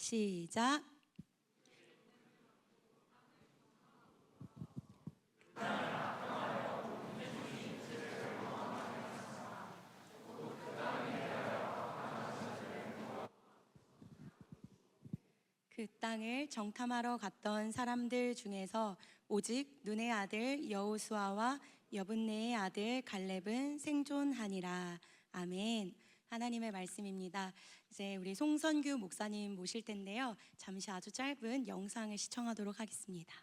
시작. 그 땅을 정탐하러 갔던 사람들 중에서 오직 눈의 아들 여호수아와 여분네의 아들 갈렙은 생존하니라. 아멘. 하나님의 말씀입니다. 이제 우리 송선규 목사님 모실 텐데요. 잠시 아주 짧은 영상을 시청하도록 하겠습니다.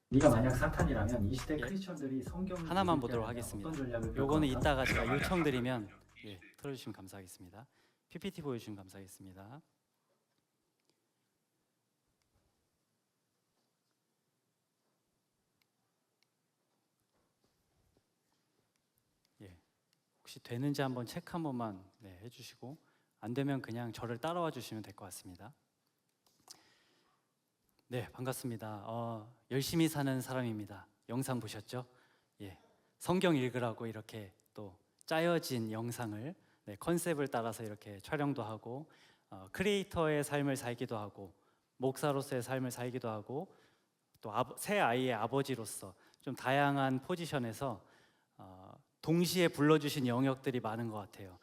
네가 만약 사탄이라면 이 시대 크리스천들이 성경 하나만 보도록 하겠습니다. 요거는 이따가 제가 요청드리면 틀어주시면 감사하겠습니다. PPT 보여주시면 감사하겠습니다. 혹시 되는지 한번 체크 한 번만 해주시고, 안 되면 그냥 저를 따라와 주시면 될 것 같습니다. 네, 반갑습니다. 열심히 사는 사람입니다. 영상 보셨죠? 성경 읽으라고 이렇게 또 짜여진 영상을 컨셉을 따라서 이렇게 촬영도 하고, 크리에이터의 삶을 살기도 하고, 목사로서의 삶을 살기도 하고, 또 새 아이의 아버지로서 좀 다양한 포지션에서 동시에 불러주신 영역들이 많은 것 같아요.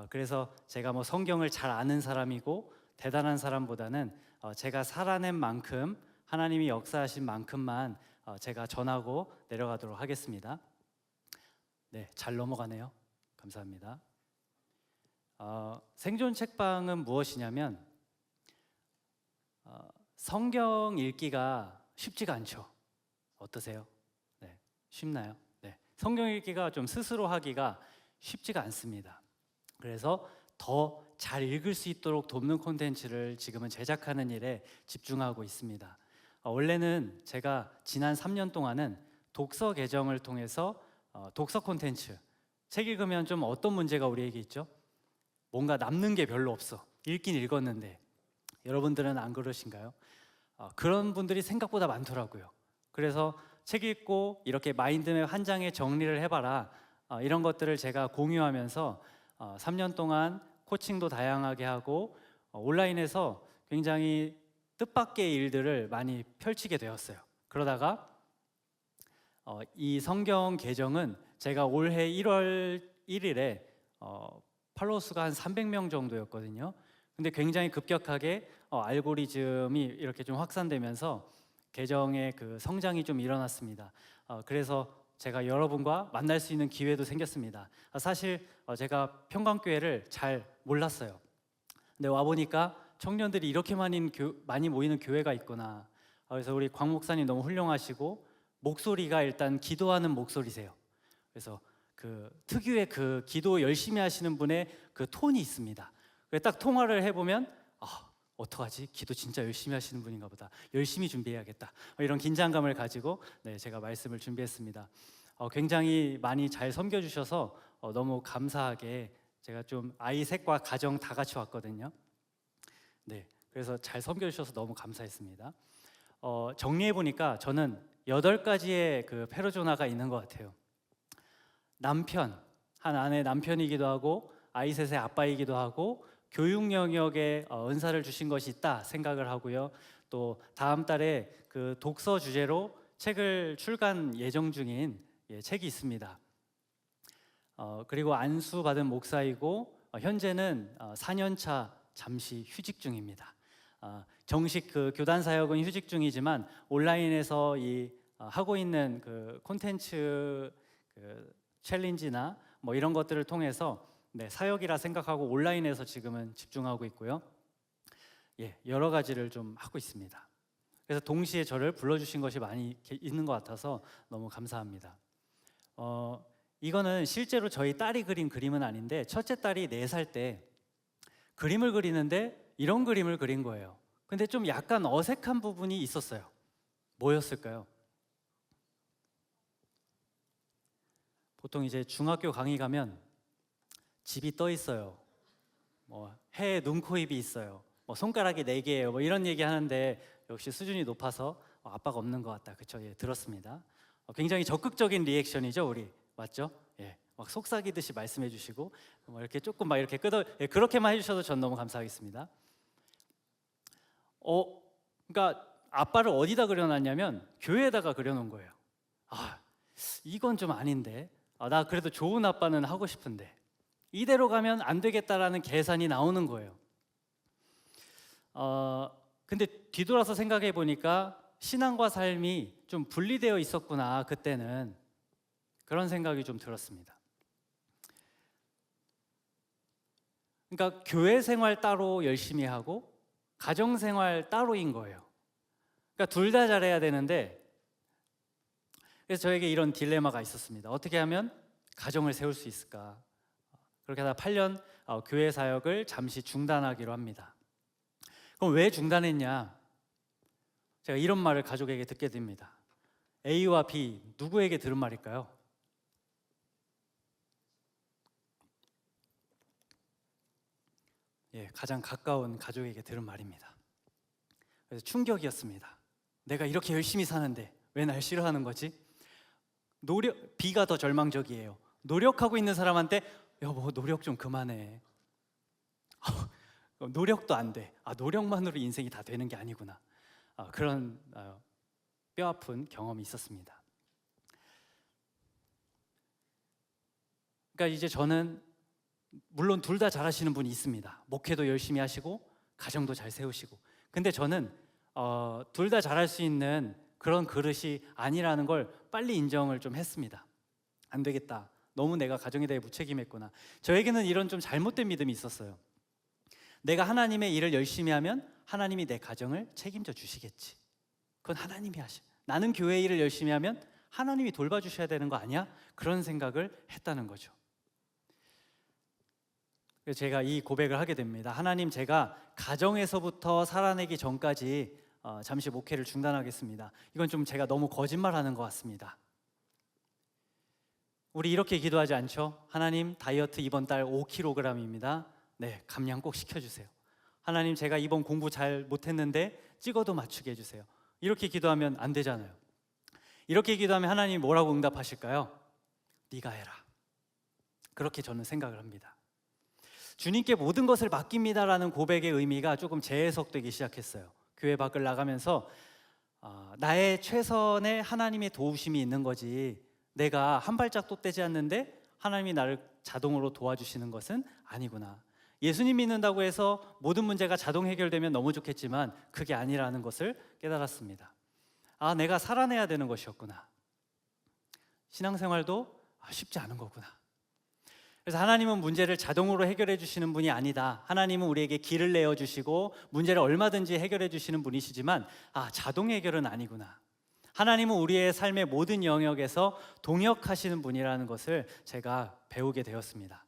그래서 제가 뭐 성경을 잘 아는 사람이고 대단한 사람보다는 제가 살아낸 만큼, 하나님이 역사하신 만큼만 제가 전하고 내려가도록 하겠습니다. 네, 잘 넘어가네요. 감사합니다. 생존 책방은 무엇이냐면, 성경 읽기가 쉽지가 않죠. 어떠세요? 네, 쉽나요? 네, 성경 읽기가 좀 스스로 하기가 쉽지가 않습니다. 그래서 더 잘 읽을 수 있도록 돕는 콘텐츠를 지금은 제작하는 일에 집중하고 있습니다. 원래는 제가 지난 3년 동안은 독서 계정을 통해서 독서 콘텐츠, 책 읽으면 좀 어떤 문제가 우리에게 있죠? 뭔가 남는 게 별로 없어. 읽긴 읽었는데. 여러분들은 안 그러신가요? 그런 분들이 생각보다 많더라고요. 그래서 책 읽고 이렇게 마인드맵 한 장에 정리를 해봐라, 이런 것들을 제가 공유하면서 3년 동안 코칭도 다양하게 하고 온라인에서 굉장히 뜻밖의 일들을 많이 펼치게 되었어요. 그러다가 이 성경 계정은 제가 올해 1월 1일에 팔로워 수가 한 300명 정도였거든요. 근데 굉장히 급격하게 알고리즘이 이렇게 좀 확산되면서 계정의 그 성장이 좀 일어났습니다. 그래서 제가 여러분과 만날 수 있는 기회도 생겼습니다. 사실 제가 평강교회를 잘 몰랐어요. 근데 와보니까 청년들이 이렇게 많이 모이는 교회가 있구나. 그래서 우리 광 목사님 너무 훌륭하시고, 목소리가 일단 기도하는 목소리세요. 그래서 그 특유의 그 기도 열심히 하시는 분의 그 톤이 있습니다. 그래서 딱 통화를 해보면 어떡하지? 기도 진짜 열심히 하시는 분인가 보다. 열심히 준비해야겠다. 이런 긴장감을 가지고 제가 말씀을 준비했습니다. 굉장히 많이 잘 섬겨주셔서 너무 감사하게 제가 좀 아이 셋과 가정 다 같이 왔거든요. 네, 그래서 잘 섬겨주셔서 너무 감사했습니다. 정리해보니까 저는 8가지의 그 페르소나가 있는 것 같아요. 남편, 한 아내 남편이기도 하고, 아이 셋의 아빠이기도 하고, 교육 영역에 은사를 주신 것이 있다 생각을 하고요. 또 다음 달에 그 독서 주제로 책을 출간 예정 중인 책이 있습니다. 그리고 안수 받은 목사이고, 현재는 4년차 잠시 휴직 중입니다. 정식 그 교단 사역은 휴직 중이지만 온라인에서 하고 있는 그 콘텐츠 그 챌린지나 뭐 이런 것들을 통해서 사역이라 생각하고 온라인에서 지금은 집중하고 있고요. 여러 가지를 좀 하고 있습니다. 그래서 동시에 저를 불러주신 것이 많이 있는 것 같아서 너무 감사합니다. 이거는 실제로 저희 딸이 그린 그림은 아닌데 첫째 딸이 4살 때 그림을 그리는데 이런 그림을 그린 거예요. 근데 좀 약간 어색한 부분이 있었어요. 뭐였을까요? 보통 이제 중학교 강의 가면 집이 떠 있어요. 뭐 해에 눈, 코, 입이 있어요. 뭐 손가락이 4개예요. 뭐 이런 얘기 하는데 역시 수준이 높아서 아빠가 없는 것 같다. 그쵸? 들었습니다. 굉장히 적극적인 리액션이죠, 우리. 맞죠? 막 속삭이듯이 말씀해 주시고 뭐 이렇게 조금 막 이렇게 그렇게만 해주셔도 전 너무 감사하겠습니다. 그러니까 아빠를 어디다 그려놨냐면 교회에다가 그려놓은 거예요. 이건 좀 아닌데. 나 그래도 좋은 아빠는 하고 싶은데 이대로 가면 안 되겠다라는 계산이 나오는 거예요. 근데 뒤돌아서 생각해 보니까 신앙과 삶이 좀 분리되어 있었구나, 그때는. 그런 생각이 좀 들었습니다. 그러니까 교회 생활 따로 열심히 하고 가정 생활 따로인 거예요. 그러니까 둘 다 잘해야 되는데, 그래서 저에게 이런 딜레마가 있었습니다. 어떻게 하면 가정을 세울 수 있을까? 그렇게 하다 8년 교회 사역을 잠시 중단하기로 합니다. 그럼 왜 중단했냐? 제가 이런 말을 가족에게 듣게 됩니다. A와 B, 누구에게 들은 말일까요? 가장 가까운 가족에게 들은 말입니다. 그래서 충격이었습니다. 내가 이렇게 열심히 사는데 왜 날 싫어하는 거지? B가 더 절망적이에요. 노력하고 있는 사람한테 여보, 노력 좀 그만해. 노력도 안 돼. 노력만으로 인생이 다 되는 게 아니구나. 그런 뼈아픈 경험이 있었습니다. 그러니까 이제 저는 물론 둘 다 잘하시는 분이 있습니다. 목회도 열심히 하시고 가정도 잘 세우시고. 근데 저는 둘 다 잘할 수 있는 그런 그릇이 아니라는 걸 빨리 인정을 좀 했습니다. 안 되겠다. 너무 내가 가정에 대해 무책임했구나. 저에게는 이런 좀 잘못된 믿음이 있었어요. 내가 하나님의 일을 열심히 하면 하나님이 내 가정을 책임져 주시겠지. 그건 하나님이 나는 교회 일을 열심히 하면 하나님이 돌봐주셔야 되는 거 아니야? 그런 생각을 했다는 거죠. 그래서 제가 이 고백을 하게 됩니다. 하나님, 제가 가정에서부터 살아내기 전까지 잠시 목회를 중단하겠습니다. 이건 좀 제가 너무 거짓말하는 것 같습니다. 우리 이렇게 기도하지 않죠? 하나님, 다이어트 이번 달 5kg입니다. 감량 꼭 시켜주세요. 하나님, 제가 이번 공부 잘 못했는데 찍어도 맞추게 해주세요. 이렇게 기도하면 안 되잖아요. 이렇게 기도하면 하나님이 뭐라고 응답하실까요? 네가 해라. 그렇게 저는 생각을 합니다. 주님께 모든 것을 맡깁니다라는 고백의 의미가 조금 재해석되기 시작했어요. 교회 밖을 나가면서 나의 최선의 하나님의 도우심이 있는 거지, 내가 한 발짝도 떼지 않는데 하나님이 나를 자동으로 도와주시는 것은 아니구나. 예수님 믿는다고 해서 모든 문제가 자동 해결되면 너무 좋겠지만 그게 아니라는 것을 깨달았습니다. 내가 살아내야 되는 것이었구나. 신앙생활도 쉽지 않은 거구나. 그래서 하나님은 문제를 자동으로 해결해 주시는 분이 아니다. 하나님은 우리에게 길을 내어 주시고 문제를 얼마든지 해결해 주시는 분이시지만 자동 해결은 아니구나. 하나님은 우리의 삶의 모든 영역에서 동역하시는 분이라는 것을 제가 배우게 되었습니다.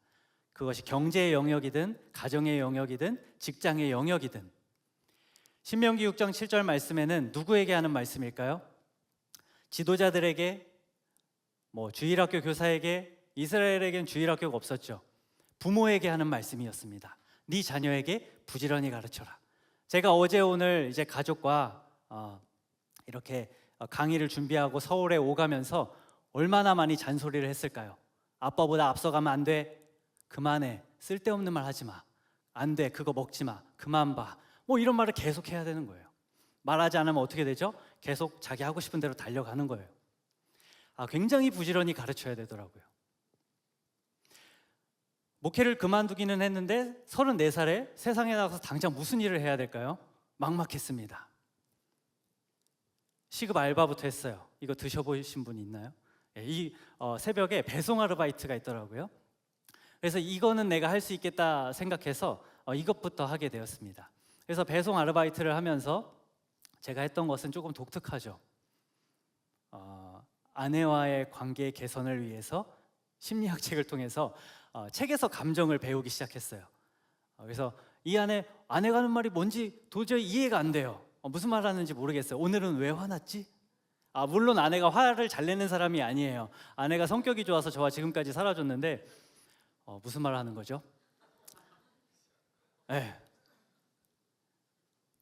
그것이 경제의 영역이든 가정의 영역이든 직장의 영역이든. 신명기 6장 7절 말씀에는 누구에게 하는 말씀일까요? 지도자들에게, 주일학교 교사에게, 이스라엘에겐 주일학교가 없었죠. 부모에게 하는 말씀이었습니다. 네 자녀에게 부지런히 가르쳐라. 제가 어제 오늘 이제 가족과 이렇게 강의를 준비하고 서울에 오가면서 얼마나 많이 잔소리를 했을까요? 아빠보다 앞서가면 안 돼. 그만해. 쓸데없는 말 하지 마. 안 돼. 그거 먹지 마. 그만 봐. 이런 말을 계속 해야 되는 거예요. 말하지 않으면 어떻게 되죠? 계속 자기 하고 싶은 대로 달려가는 거예요. 굉장히 부지런히 가르쳐야 되더라고요. 목회를 그만두기는 했는데 34살에 세상에 나가서 당장 무슨 일을 해야 될까요? 막막했습니다. 시급 알바부터 했어요. 이거 드셔보신 분 있나요? 이 새벽에 배송 아르바이트가 있더라고요. 그래서 이거는 내가 할 수 있겠다 생각해서 이것부터 하게 되었습니다. 그래서 배송 아르바이트를 하면서 제가 했던 것은 조금 독특하죠. 아내와의 관계 개선을 위해서 심리학 책을 통해서 책에서 감정을 배우기 시작했어요. 그래서 이 안에 아내가 하는 말이 뭔지 도저히 이해가 안 돼요. 무슨 말 하는지 모르겠어요. 오늘은 왜 화났지? 물론 아내가 화를 잘 내는 사람이 아니에요. 아내가 성격이 좋아서 저와 지금까지 살아줬는데 무슨 말 하는 거죠?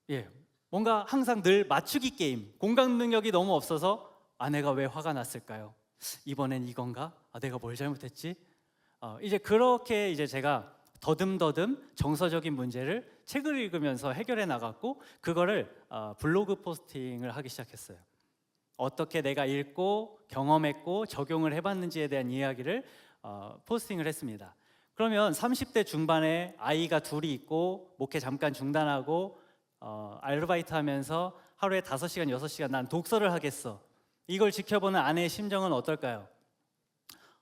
예, 뭔가 항상 늘 맞추기 게임, 공감 능력이 너무 없어서 아내가 왜 화가 났을까요? 이번엔 이건가? 내가 뭘 잘못했지? 이제 그렇게 이제 제가 더듬더듬 정서적인 문제를 책을 읽으면서 해결해 나갔고, 그거를 블로그 포스팅을 하기 시작했어요. 어떻게 내가 읽고 경험했고 적용을 해봤는지에 대한 이야기를 포스팅을 했습니다. 그러면 30대 중반에 아이가 둘이 있고 목회 잠깐 중단하고 아르바이트 하면서 하루에 5시간, 6시간 난 독서를 하겠어. 이걸 지켜보는 아내의 심정은 어떨까요?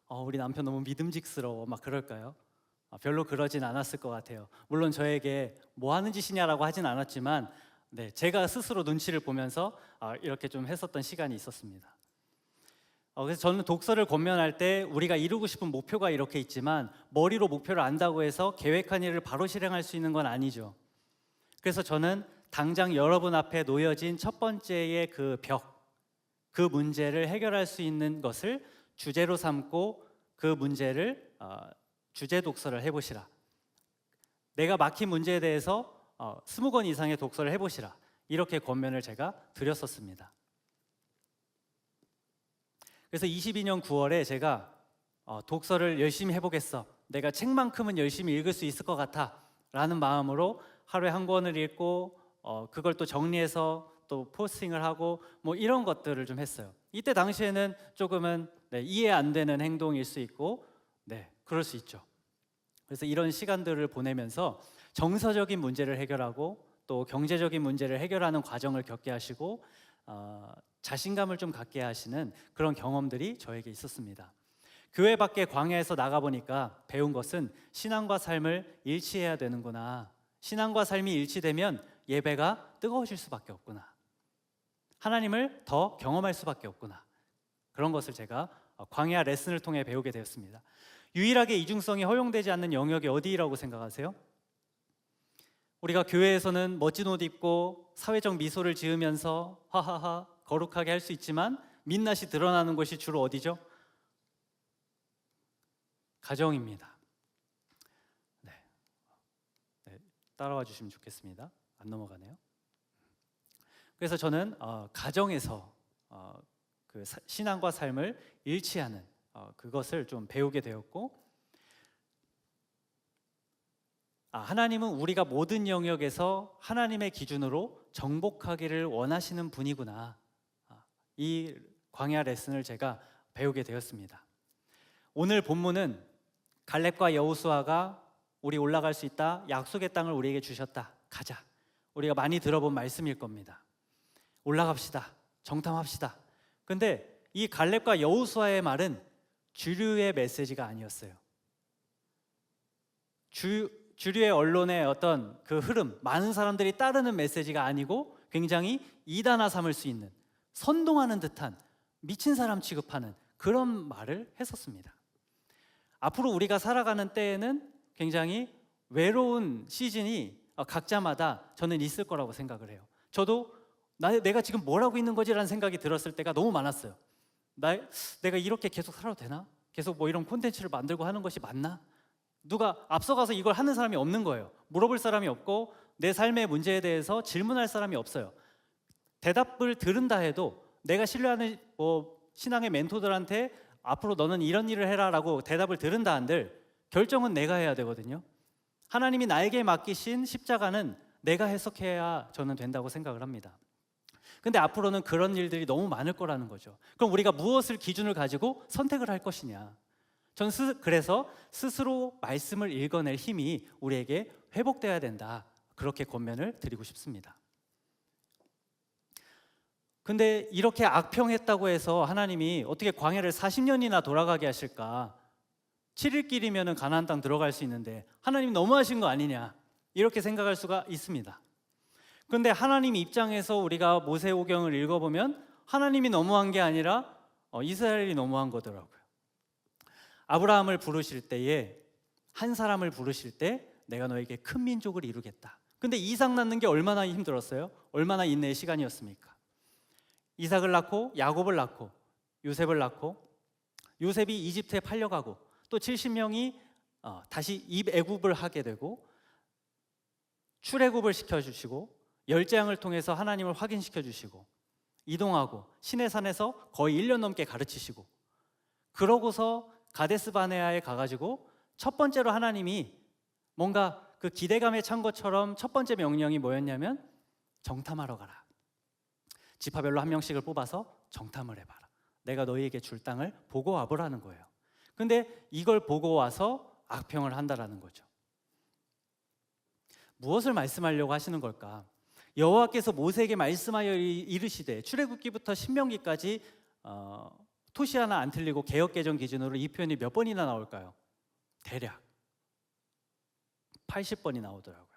우리 남편 너무 믿음직스러워 막 그럴까요? 별로 그러진 않았을 것 같아요. 물론 저에게 뭐 하는 짓이냐라고 하진 않았지만 제가 스스로 눈치를 보면서 이렇게 좀 했었던 시간이 있었습니다. 그래서 저는 독서를 권면할 때 우리가 이루고 싶은 목표가 이렇게 있지만 머리로 목표를 안다고 해서 계획한 일을 바로 실행할 수 있는 건 아니죠. 그래서 저는 당장 여러분 앞에 놓여진 첫 번째의 그 벽, 그 문제를 해결할 수 있는 것을 주제로 삼고 그 문제를 주제 독서를 해보시라. 내가 막힌 문제에 대해서 20권 이상의 독서를 해보시라. 이렇게 권면을 제가 드렸었습니다. 그래서 22년 9월에 제가 독서를 열심히 해보겠어. 내가 책만큼은 열심히 읽을 수 있을 것 같아 라는 마음으로 하루에 한 권을 읽고 그걸 또 정리해서 또 포스팅을 하고 뭐 이런 것들을 좀 했어요. 이때 당시에는 조금은 이해 안 되는 행동일 수 있고 그럴 수 있죠. 그래서 이런 시간들을 보내면서 정서적인 문제를 해결하고 또 경제적인 문제를 해결하는 과정을 겪게 하시고 자신감을 좀 갖게 하시는 그런 경험들이 저에게 있었습니다. 교회 밖에 광야에서 나가보니까 배운 것은 신앙과 삶을 일치해야 되는구나. 신앙과 삶이 일치되면 예배가 뜨거워질 수밖에 없구나. 하나님을 더 경험할 수밖에 없구나. 그런 것을 제가 광야 레슨을 통해 배우게 되었습니다. 유일하게 이중성이 허용되지 않는 영역이 어디라고 생각하세요? 우리가 교회에서는 멋진 옷 입고 사회적 미소를 지으면서 하하하 거룩하게 할 수 있지만 민낯이 드러나는 곳이 주로 어디죠? 가정입니다. 따라와 주시면 좋겠습니다. 안 넘어가네요. 그래서 저는 가정에서 그 신앙과 삶을 일치하는 그것을 좀 배우게 되었고, 하나님은 우리가 모든 영역에서 하나님의 기준으로 정복하기를 원하시는 분이구나. 이 광야 레슨을 제가 배우게 되었습니다. 오늘 본문은 갈렙과 여호수아가 우리 올라갈 수 있다, 약속의 땅을 우리에게 주셨다, 가자. 우리가 많이 들어본 말씀일 겁니다. 올라갑시다, 정탐합시다. 근데 이 갈렙과 여호수아의 말은 주류의 메시지가 아니었어요. 주류의 언론의 어떤 그 흐름, 많은 사람들이 따르는 메시지가 아니고 굉장히 이단화 삼을 수 있는, 선동하는 듯한, 미친 사람 취급하는 그런 말을 했었습니다. 앞으로 우리가 살아가는 때에는 굉장히 외로운 시즌이 각자마다 저는 있을 거라고 생각을 해요. 저도 내가 지금 뭘 하고 있는 거지라는 생각이 들었을 때가 너무 많았어요. 내가 이렇게 계속 살아도 되나? 계속 뭐 이런 콘텐츠를 만들고 하는 것이 맞나? 누가 앞서가서 이걸 하는 사람이 없는 거예요. 물어볼 사람이 없고 내 삶의 문제에 대해서 질문할 사람이 없어요. 대답을 들은다 해도 내가 신뢰하는 신앙의 멘토들한테 앞으로 너는 이런 일을 해라라고 대답을 들은다 한들 결정은 내가 해야 되거든요. 하나님이 나에게 맡기신 십자가는 내가 해석해야 저는 된다고 생각을 합니다. 근데 앞으로는 그런 일들이 너무 많을 거라는 거죠. 그럼 우리가 무엇을 기준을 가지고 선택을 할 것이냐? 저는 그래서 스스로 말씀을 읽어낼 힘이 우리에게 회복돼야 된다. 그렇게 권면을 드리고 싶습니다. 근데 이렇게 악평했다고 해서 하나님이 어떻게 광야를 40년이나 돌아가게 하실까? 7일 길이면은 가나안 땅 들어갈 수 있는데 하나님 너무하신 거 아니냐, 이렇게 생각할 수가 있습니다. 그런데 하나님 입장에서 우리가 모세오경을 읽어보면 하나님이 너무한 게 아니라 이스라엘이 너무한 거더라고요. 아브라함을 부르실 때에, 한 사람을 부르실 때 내가 너에게 큰 민족을 이루겠다. 근데 이삭 낳는 게 얼마나 힘들었어요? 얼마나 인내의 시간이었습니까? 이삭을 낳고 야곱을 낳고 요셉을 낳고, 요셉이 이집트에 팔려가고 또 70명이 다시 입애굽을 하게 되고, 출애굽을 시켜주시고, 열재앙을 통해서 하나님을 확인시켜 주시고, 이동하고 시내산에서 거의 1년 넘게 가르치시고, 그러고서 가데스 바네아에 가가지고 첫 번째로 하나님이 뭔가 그 기대감에 찬 것처럼 첫 번째 명령이 뭐였냐면 정탐하러 가라. 지파별로 한 명씩을 뽑아서 정탐을 해봐라. 내가 너희에게 줄 땅을 보고 와보라는 거예요. 근데 이걸 보고 와서 악평을 한다라는 거죠. 무엇을 말씀하려고 하시는 걸까? 여호와께서 모세에게 말씀하여 이르시되, 출애굽기부터 신명기까지 토시 하나 안 틀리고 개역개정 기준으로 이 표현이 몇 번이나 나올까요? 대략 80번이 나오더라고요.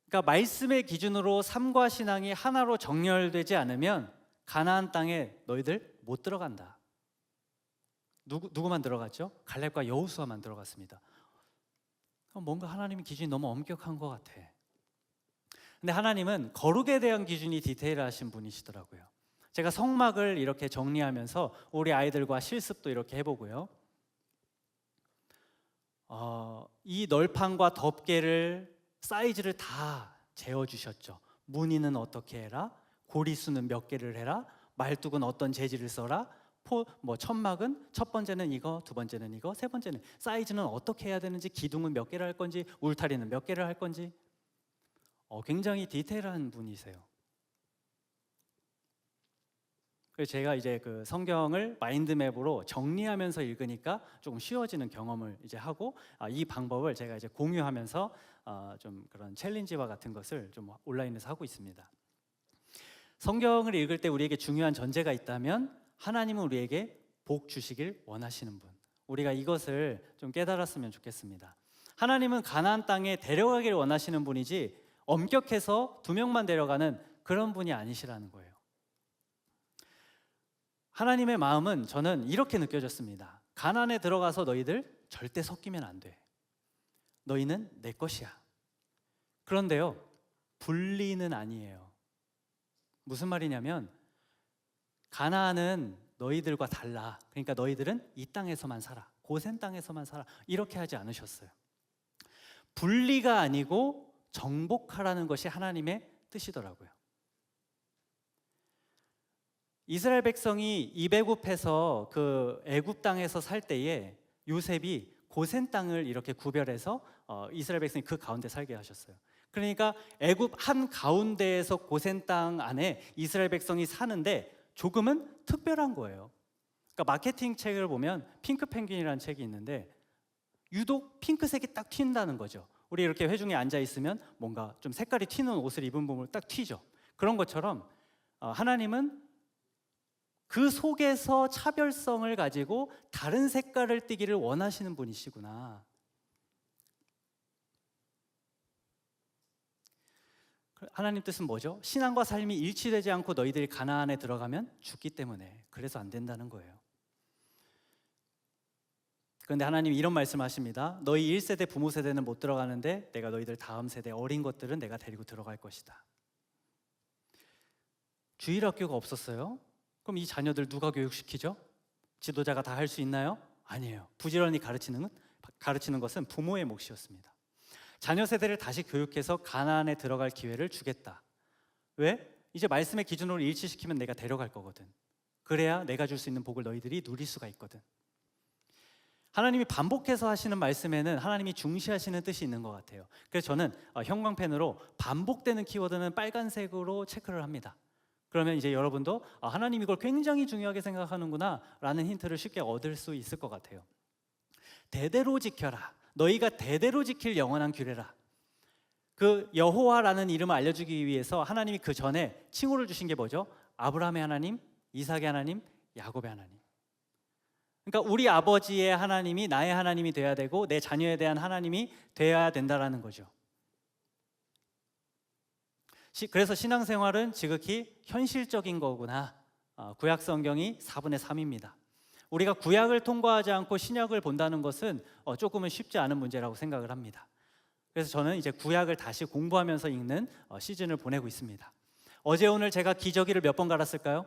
그러니까 말씀의 기준으로 삶과 신앙이 하나로 정렬되지 않으면 가나안 땅에 너희들 못 들어간다. 누구만 들어갔죠? 갈렙과 여호수아만 들어갔습니다. 뭔가 하나님의 기준이 너무 엄격한 것 같아. 근데 하나님은 거룩에 대한 기준이 디테일하신 분이시더라고요. 제가 성막을 이렇게 정리하면서 우리 아이들과 실습도 이렇게 해보고요. 이 널판과 덮개를 사이즈를 다 재어주셨죠. 무늬는 어떻게 해라, 고리수는 몇 개를 해라, 말뚝은 어떤 재질을 써라, 천막은 첫 번째는 이거, 두 번째는 이거, 세 번째는 사이즈는 어떻게 해야 되는지, 기둥은 몇 개를 할 건지, 울타리는 몇 개를 할 건지, 굉장히 디테일한 분이세요. 그래서 제가 이제 그 성경을 마인드맵으로 정리하면서 읽으니까 조금 쉬워지는 경험을 이제 하고, 이 방법을 제가 이제 공유하면서 좀 그런 챌린지와 같은 것을 좀 온라인에서 하고 있습니다. 성경을 읽을 때 우리에게 중요한 전제가 있다면 하나님은 우리에게 복 주시길 원하시는 분. 우리가 이것을 좀 깨달았으면 좋겠습니다. 하나님은 가나안 땅에 데려가길 원하시는 분이지 엄격해서 2명만 데려가는 그런 분이 아니시라는 거예요. 하나님의 마음은 저는 이렇게 느껴졌습니다. 가나안에 들어가서 너희들 절대 섞이면 안 돼. 너희는 내 것이야. 그런데요, 분리는 아니에요. 무슨 말이냐면 가나안은 너희들과 달라. 그러니까 너희들은 이 땅에서만 살아. 고센 땅에서만 살아. 이렇게 하지 않으셨어요. 분리가 아니고 정복하라는 것이 하나님의 뜻이더라고요. 이스라엘 백성이 입애굽해서 그 애굽 땅에서 살 때에 요셉이 고센 땅을 이렇게 구별해서 이스라엘 백성이 그 가운데 살게 하셨어요. 그러니까 애굽 한 가운데에서 고센 땅 안에 이스라엘 백성이 사는데 조금은 특별한 거예요. 그러니까 마케팅 책을 보면 핑크 펭귄이라는 책이 있는데 유독 핑크색이 딱 튄다는 거죠. 우리 이렇게 회중에 앉아 있으면 뭔가 좀 색깔이 튀는 옷을 입은 부분을 딱 튀죠. 그런 것처럼 하나님은 그 속에서 차별성을 가지고 다른 색깔을 띠기를 원하시는 분이시구나. 하나님 뜻은 뭐죠? 신앙과 삶이 일치되지 않고 너희들이 가나안에 들어가면 죽기 때문에, 그래서 안 된다는 거예요. 그런데 하나님이 이런 말씀하십니다. 너희 1세대 부모 세대는 못 들어가는데 내가 너희들 다음 세대 어린 것들은 내가 데리고 들어갈 것이다. 주일학교가 없었어요? 그럼 이 자녀들 누가 교육시키죠? 지도자가 다 할 수 있나요? 아니에요. 부지런히 가르치는 것은 부모의 몫이었습니다. 자녀 세대를 다시 교육해서 가나안에 들어갈 기회를 주겠다. 왜? 이제 말씀의 기준으로 일치시키면 내가 데려갈 거거든. 그래야 내가 줄 수 있는 복을 너희들이 누릴 수가 있거든. 하나님이 반복해서 하시는 말씀에는 하나님이 중시하시는 뜻이 있는 것 같아요. 그래서 저는 형광펜으로 반복되는 키워드는 빨간색으로 체크를 합니다. 그러면 이제 여러분도 하나님 이걸 굉장히 중요하게 생각하는구나 라는 힌트를 쉽게 얻을 수 있을 것 같아요. 대대로 지켜라. 너희가 대대로 지킬 영원한 규례라. 그 여호와라는 이름을 알려주기 위해서 하나님이 그 전에 칭호를 주신 게 뭐죠? 아브라함의 하나님, 이삭의 하나님, 야곱의 하나님. 그러니까 우리 아버지의 하나님이 나의 하나님이 돼야 되고 내 자녀에 대한 하나님이 돼야 된다라는 거죠. 그래서 신앙생활은 지극히 현실적인 거구나. 구약 성경이 4분의 3입니다. 우리가 구약을 통과하지 않고 신약을 본다는 것은 조금은 쉽지 않은 문제라고 생각을 합니다. 그래서 저는 이제 구약을 다시 공부하면서 읽는 시즌을 보내고 있습니다. 어제 오늘 제가 기저귀를 몇 번 갈았을까요?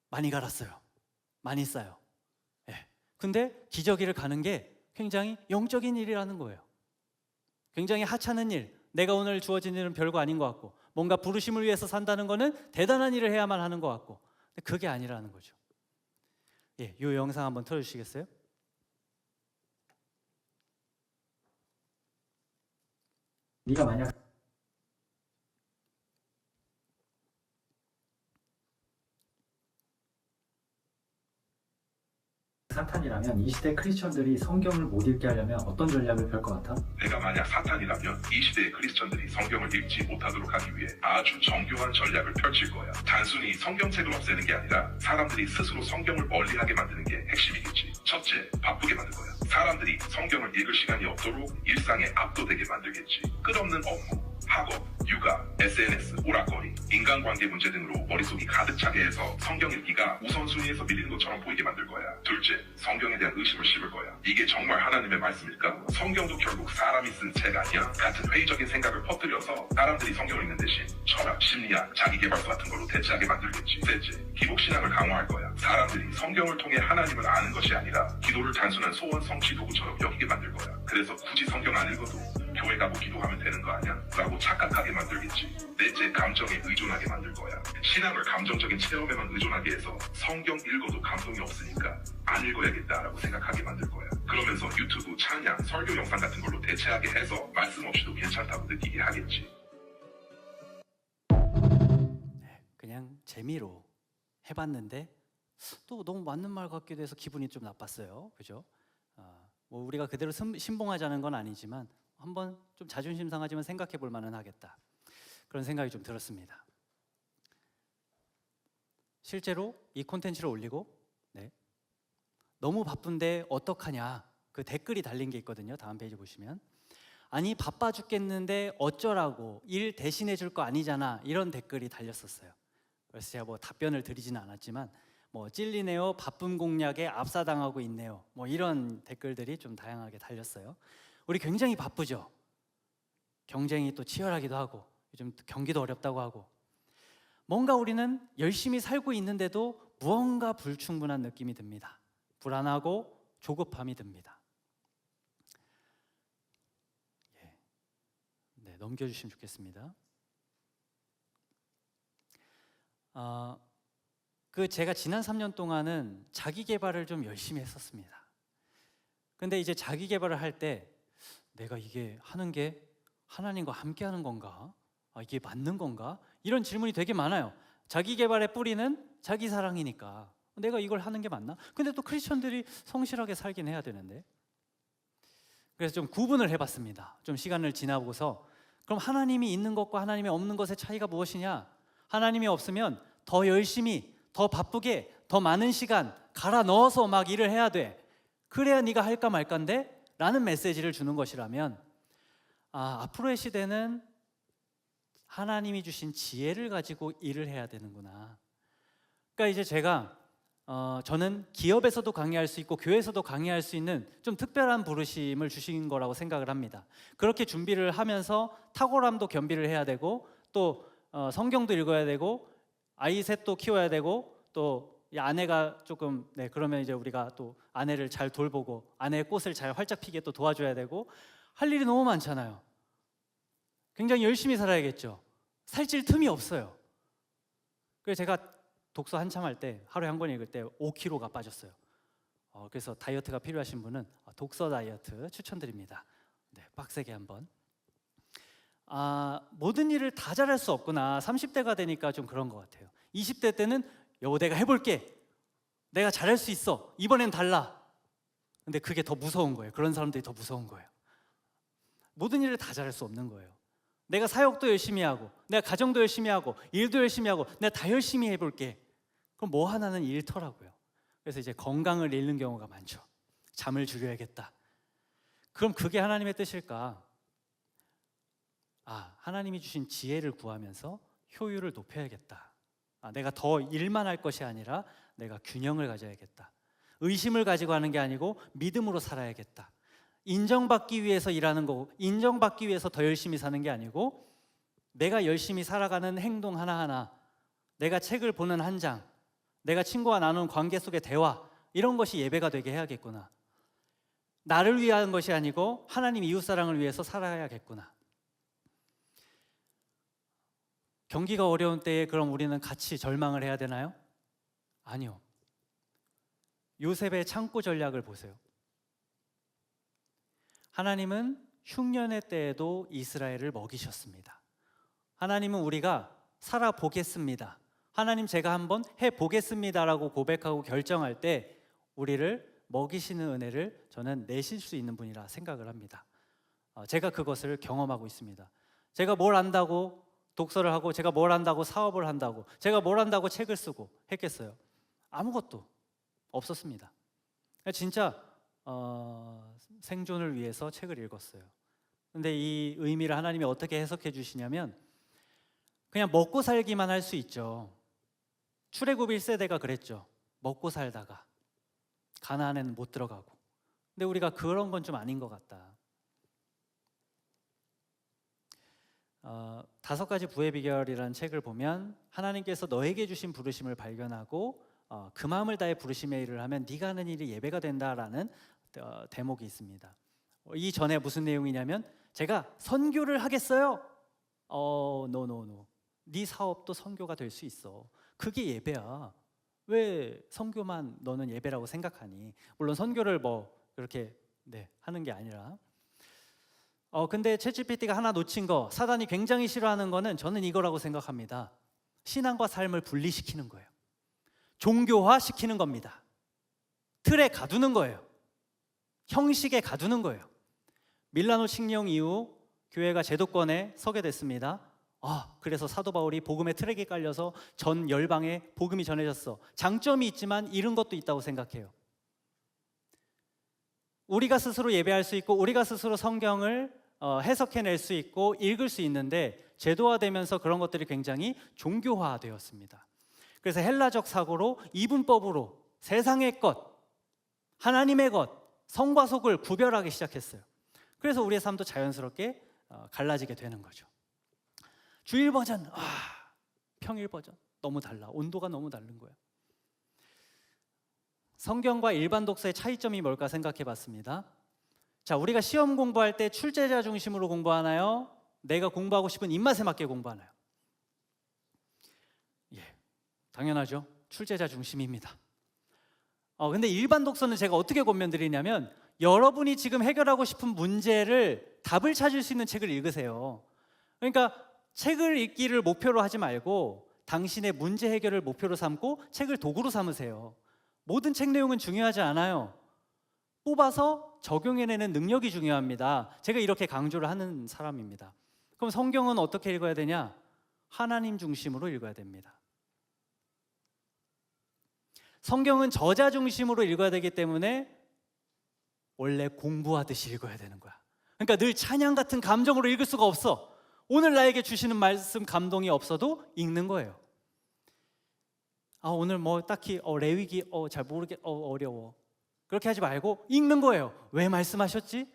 많이 갈았어요. 많이 싸요. 네. 근데 기저귀를 가는 게 굉장히 영적인 일이라는 거예요. 굉장히 하찮은 일, 내가 오늘 주어진 일은 별거 아닌 것 같고, 뭔가 부르심을 위해서 산다는 거는 대단한 일을 해야만 하는 것 같고, 근데 그게 아니라는 거죠. 이 영상 한번 틀어주시겠어요? 네가 만약 사탄이라면 이 시대 크리스천들이 성경을 못 읽게 하려면 어떤 전략을 펼 것 같아? 내가 만약 사탄이라면 이 시대의 크리스천들이 성경을 읽지 못하도록 하기 위해 아주 정교한 전략을 펼칠 거야. 단순히 성경책을 없애는 게 아니라 사람들이 스스로 성경을 멀리하게 만드는 게 핵심이겠지. 첫째, 바쁘게 만들 거야. 사람들이 성경을 읽을 시간이 없도록 일상에 압도되게 만들겠지. 끝없는 업무, 학업, 육아, SNS, 오락거리, 인간관계 문제 등으로 머릿속이 가득 차게 해서 성경 읽기가 우선순위에서 밀리는 것처럼 보이게 만들 거야. 둘째, 성경에 대한 의심을 심을 거야. 이게 정말 하나님의 말씀일까? 성경도 결국 사람이 쓴 책 아니야? 같은 회의적인 생각을 퍼뜨려서 사람들이 성경을 읽는 대신 철학, 심리학, 자기계발서 같은 걸로 대체하게 만들겠지. 셋째, 기복신앙을 강화할 거야. 사람들이 성경을 통해 하나님을 아는 것이 아니라 기도를 단순한 소원 성취 도구처럼 여기게 만들 거야. 그래서 굳이 성경 안 읽어도 교회 가고 기도하면 되는 거 아니야? 라고 착각하게 만들겠지. 넷째, 감정에 의존하게 만들 거야. 신앙을 감정적인 체험에만 의존하게 해서 성경 읽어도 감동이 없으니까 안 읽어야겠다라고 생각하게 만들 거야. 그러면서 유튜브, 찬양, 설교 영상 같은 걸로 대체하게 해서 말씀 없이도 괜찮다고 느끼게 하겠지. 그냥 재미로 해봤는데 또 너무 맞는 말 같기도 해서 기분이 좀 나빴어요. 그죠? 뭐 우리가 그대로 신봉하자는 건 아니지만 한번 좀 자존심 상하지만 생각해 볼 만은 하겠다. 그런 생각이 좀 들었습니다. 실제로 이 콘텐츠를 올리고 너무 바쁜데 어떡하냐, 그 댓글이 달린 게 있거든요. 다음 페이지 보시면, 아니 바빠 죽겠는데 어쩌라고, 일 대신해 줄 거 아니잖아, 이런 댓글이 달렸었어요. 그래서 제가 뭐 답변을 드리지는 않았지만 뭐 찔리네요, 바쁜 공략에 압사당하고 있네요, 뭐 이런 댓글들이 좀 다양하게 달렸어요. 우리 굉장히 바쁘죠. 경쟁이 또 치열하기도 하고 요즘 경기도 어렵다고 하고, 뭔가 우리는 열심히 살고 있는데도 무언가 불충분한 느낌이 듭니다. 불안하고 조급함이 듭니다. 넘겨주시면 좋겠습니다. 제가 지난 3년 동안은 자기 개발을 좀 열심히 했었습니다. 근데 이제 자기 개발을 할 때 내가 이게 하는 게 하나님과 함께 하는 건가? 이게 맞는 건가? 이런 질문이 되게 많아요. 자기 개발의 뿌리는 자기 사랑이니까 내가 이걸 하는 게 맞나? 근데 또 크리스천들이 성실하게 살긴 해야 되는데. 그래서 좀 구분을 해봤습니다. 좀 시간을 지나보고서, 그럼 하나님이 있는 것과 하나님이 없는 것의 차이가 무엇이냐? 하나님이 없으면 더 열심히, 더 바쁘게, 더 많은 시간 갈아 넣어서 막 일을 해야 돼. 그래야 네가 할까 말까인데? 라는 메시지를 주는 것이라면, 앞으로의 시대는 하나님이 주신 지혜를 가지고 일을 해야 되는구나. 그러니까 이제 제가 저는 기업에서도 강의할 수 있고 교회에서도 강의할 수 있는 좀 특별한 부르심을 주신 거라고 생각을 합니다. 그렇게 준비를 하면서 탁월함도 겸비를 해야 되고, 또 성경도 읽어야 되고, 아이 셋도 키워야 되고, 또 이 아내가 조금 그러면 이제 우리가 또 아내를 잘 돌보고 아내의 꽃을 잘 활짝 피게 또 도와줘야 되고, 할 일이 너무 많잖아요. 굉장히 열심히 살아야겠죠. 살찔 틈이 없어요. 그래서 제가 독서 한참 할 때 하루에 한 권 읽을 때 5kg가 빠졌어요. 그래서 다이어트가 필요하신 분은 독서 다이어트 추천드립니다. 빡세게 한번. 모든 일을 다 잘할 수 없구나. 30대가 되니까 좀 그런 것 같아요. 20대 때는 여보 내가 해볼게, 내가 잘할 수 있어, 이번엔 달라. 근데 그게 더 무서운 거예요. 그런 사람들이 더 무서운 거예요. 모든 일을 다 잘할 수 없는 거예요. 내가 사역도 열심히 하고, 내가 가정도 열심히 하고, 일도 열심히 하고, 내가 다 열심히 해볼게. 그럼 뭐 하나는 잃더라고요. 그래서 이제 건강을 잃는 경우가 많죠. 잠을 줄여야겠다. 그럼 그게 하나님의 뜻일까? 하나님이 주신 지혜를 구하면서 효율을 높여야겠다. 내가 더 일만 할 것이 아니라 내가 균형을 가져야겠다. 의심을 가지고 하는 게 아니고 믿음으로 살아야겠다. 인정받기 위해서 일하는 거고, 인정받기 위해서 더 열심히 사는 게 아니고, 내가 열심히 살아가는 행동 하나하나, 내가 책을 보는 한 장, 내가 친구와 나누는 관계 속의 대화, 이런 것이 예배가 되게 해야겠구나. 나를 위한 것이 아니고 하나님 이웃사랑을 위해서 살아야겠구나. 경기가 어려운 때에 그럼 우리는 같이 절망을 해야 되나요? 아니요. 요셉의 창고 전략을 보세요. 하나님은 흉년의 때에도 이스라엘을 먹이셨습니다. 하나님은 우리가 살아보겠습니다, 하나님 제가 한번 해보겠습니다라고 고백하고 결정할 때 우리를 먹이시는 은혜를 저는 내실 수 있는 분이라 생각을 합니다. 제가 그것을 경험하고 있습니다. 제가 뭘 안다고 독서를 하고, 제가 뭘 안다고 사업을 한다고, 제가 뭘 안다고 책을 쓰고 했겠어요? 아무것도 없었습니다. 진짜 생존을 위해서 책을 읽었어요. 근데 이 의미를 하나님이 어떻게 해석해 주시냐면, 그냥 먹고 살기만 할 수 있죠. 출애굽 1세대가 그랬죠. 먹고 살다가 가나안에는 못 들어가고. 근데 우리가 그런 건 좀 아닌 것 같다. 5가지 부의 비결이라는 책을 보면 하나님께서 너에게 주신 부르심을 발견하고 그 마음을 다해 부르심의 일을 하면 네가 하는 일이 예배가 된다라는 대목이 있습니다. 이 전에 무슨 내용이냐면, 제가 선교를 하겠어요. 노. 네 사업도 선교가 될 수 있어. 그게 예배야. 왜 선교만 너는 예배라고 생각하니? 물론 선교를 그렇게 하는 게 아니라. 근데 챗GPT가 하나 놓친 거, 사단이 굉장히 싫어하는 거는 저는 이거라고 생각합니다. 신앙과 삶을 분리시키는 거예요. 종교화 시키는 겁니다. 틀에 가두는 거예요. 형식에 가두는 거예요. 밀라노 칙령 이후 교회가 제도권에 서게 됐습니다. 그래서 사도 바울이 복음의 트랙에 깔려서 전 열방에 복음이 전해졌어. 장점이 있지만 잃은 것도 있다고 생각해요. 우리가 스스로 예배할 수 있고, 우리가 스스로 성경을 해석해낼 수 있고 읽을 수 있는데, 제도화되면서 그런 것들이 굉장히 종교화되었습니다. 그래서 헬라적 사고로 이분법으로 세상의 것, 하나님의 것, 성과 속을 구별하기 시작했어요. 그래서 우리의 삶도 자연스럽게 갈라지게 되는 거죠. 주일 버전, 평일 버전 너무 달라. 온도가 너무 다른 거예요. 성경과 일반 독서의 차이점이 뭘까 생각해 봤습니다. 자, 우리가 시험 공부할 때 출제자 중심으로 공부하나요? 내가 공부하고 싶은 입맛에 맞게 공부하나요? 당연하죠. 출제자 중심입니다. 근데 일반 독서는 제가 어떻게 권면드리냐면, 여러분이 지금 해결하고 싶은 문제를 답을 찾을 수 있는 책을 읽으세요. 그러니까 책을 읽기를 목표로 하지 말고 당신의 문제 해결을 목표로 삼고 책을 도구로 삼으세요. 모든 책 내용은 중요하지 않아요. 뽑아서 적용해내는 능력이 중요합니다. 제가 이렇게 강조를 하는 사람입니다. 그럼 성경은 어떻게 읽어야 되냐? 하나님 중심으로 읽어야 됩니다. 성경은 저자 중심으로 읽어야 되기 때문에 원래 공부하듯이 읽어야 되는 거야. 그러니까 늘 찬양 같은 감정으로 읽을 수가 없어. 오늘 나에게 주시는 말씀 감동이 없어도 읽는 거예요. 오늘 딱히 레위기 잘 어려워. 그렇게 하지 말고 읽는 거예요. 왜 말씀하셨지?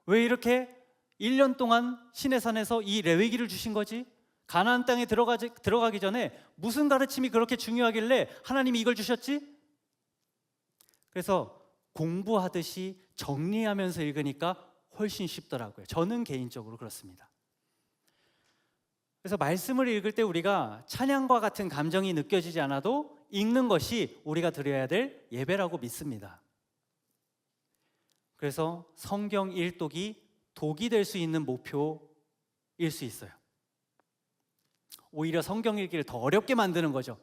왜 이렇게 1년 동안 시내산에서 이 레위기를 주신 거지? 가나안 땅에 들어가기 전에 무슨 가르침이 그렇게 중요하길래 하나님이 이걸 주셨지? 그래서 공부하듯이 정리하면서 읽으니까 훨씬 쉽더라고요. 저는 개인적으로 그렇습니다. 그래서 말씀을 읽을 때 우리가 찬양과 같은 감정이 느껴지지 않아도 읽는 것이 우리가 드려야 될 예배라고 믿습니다. 그래서 성경 일독이 독이 될 수 있는 목표일 수 있어요. 오히려 성경 읽기를 더 어렵게 만드는 거죠.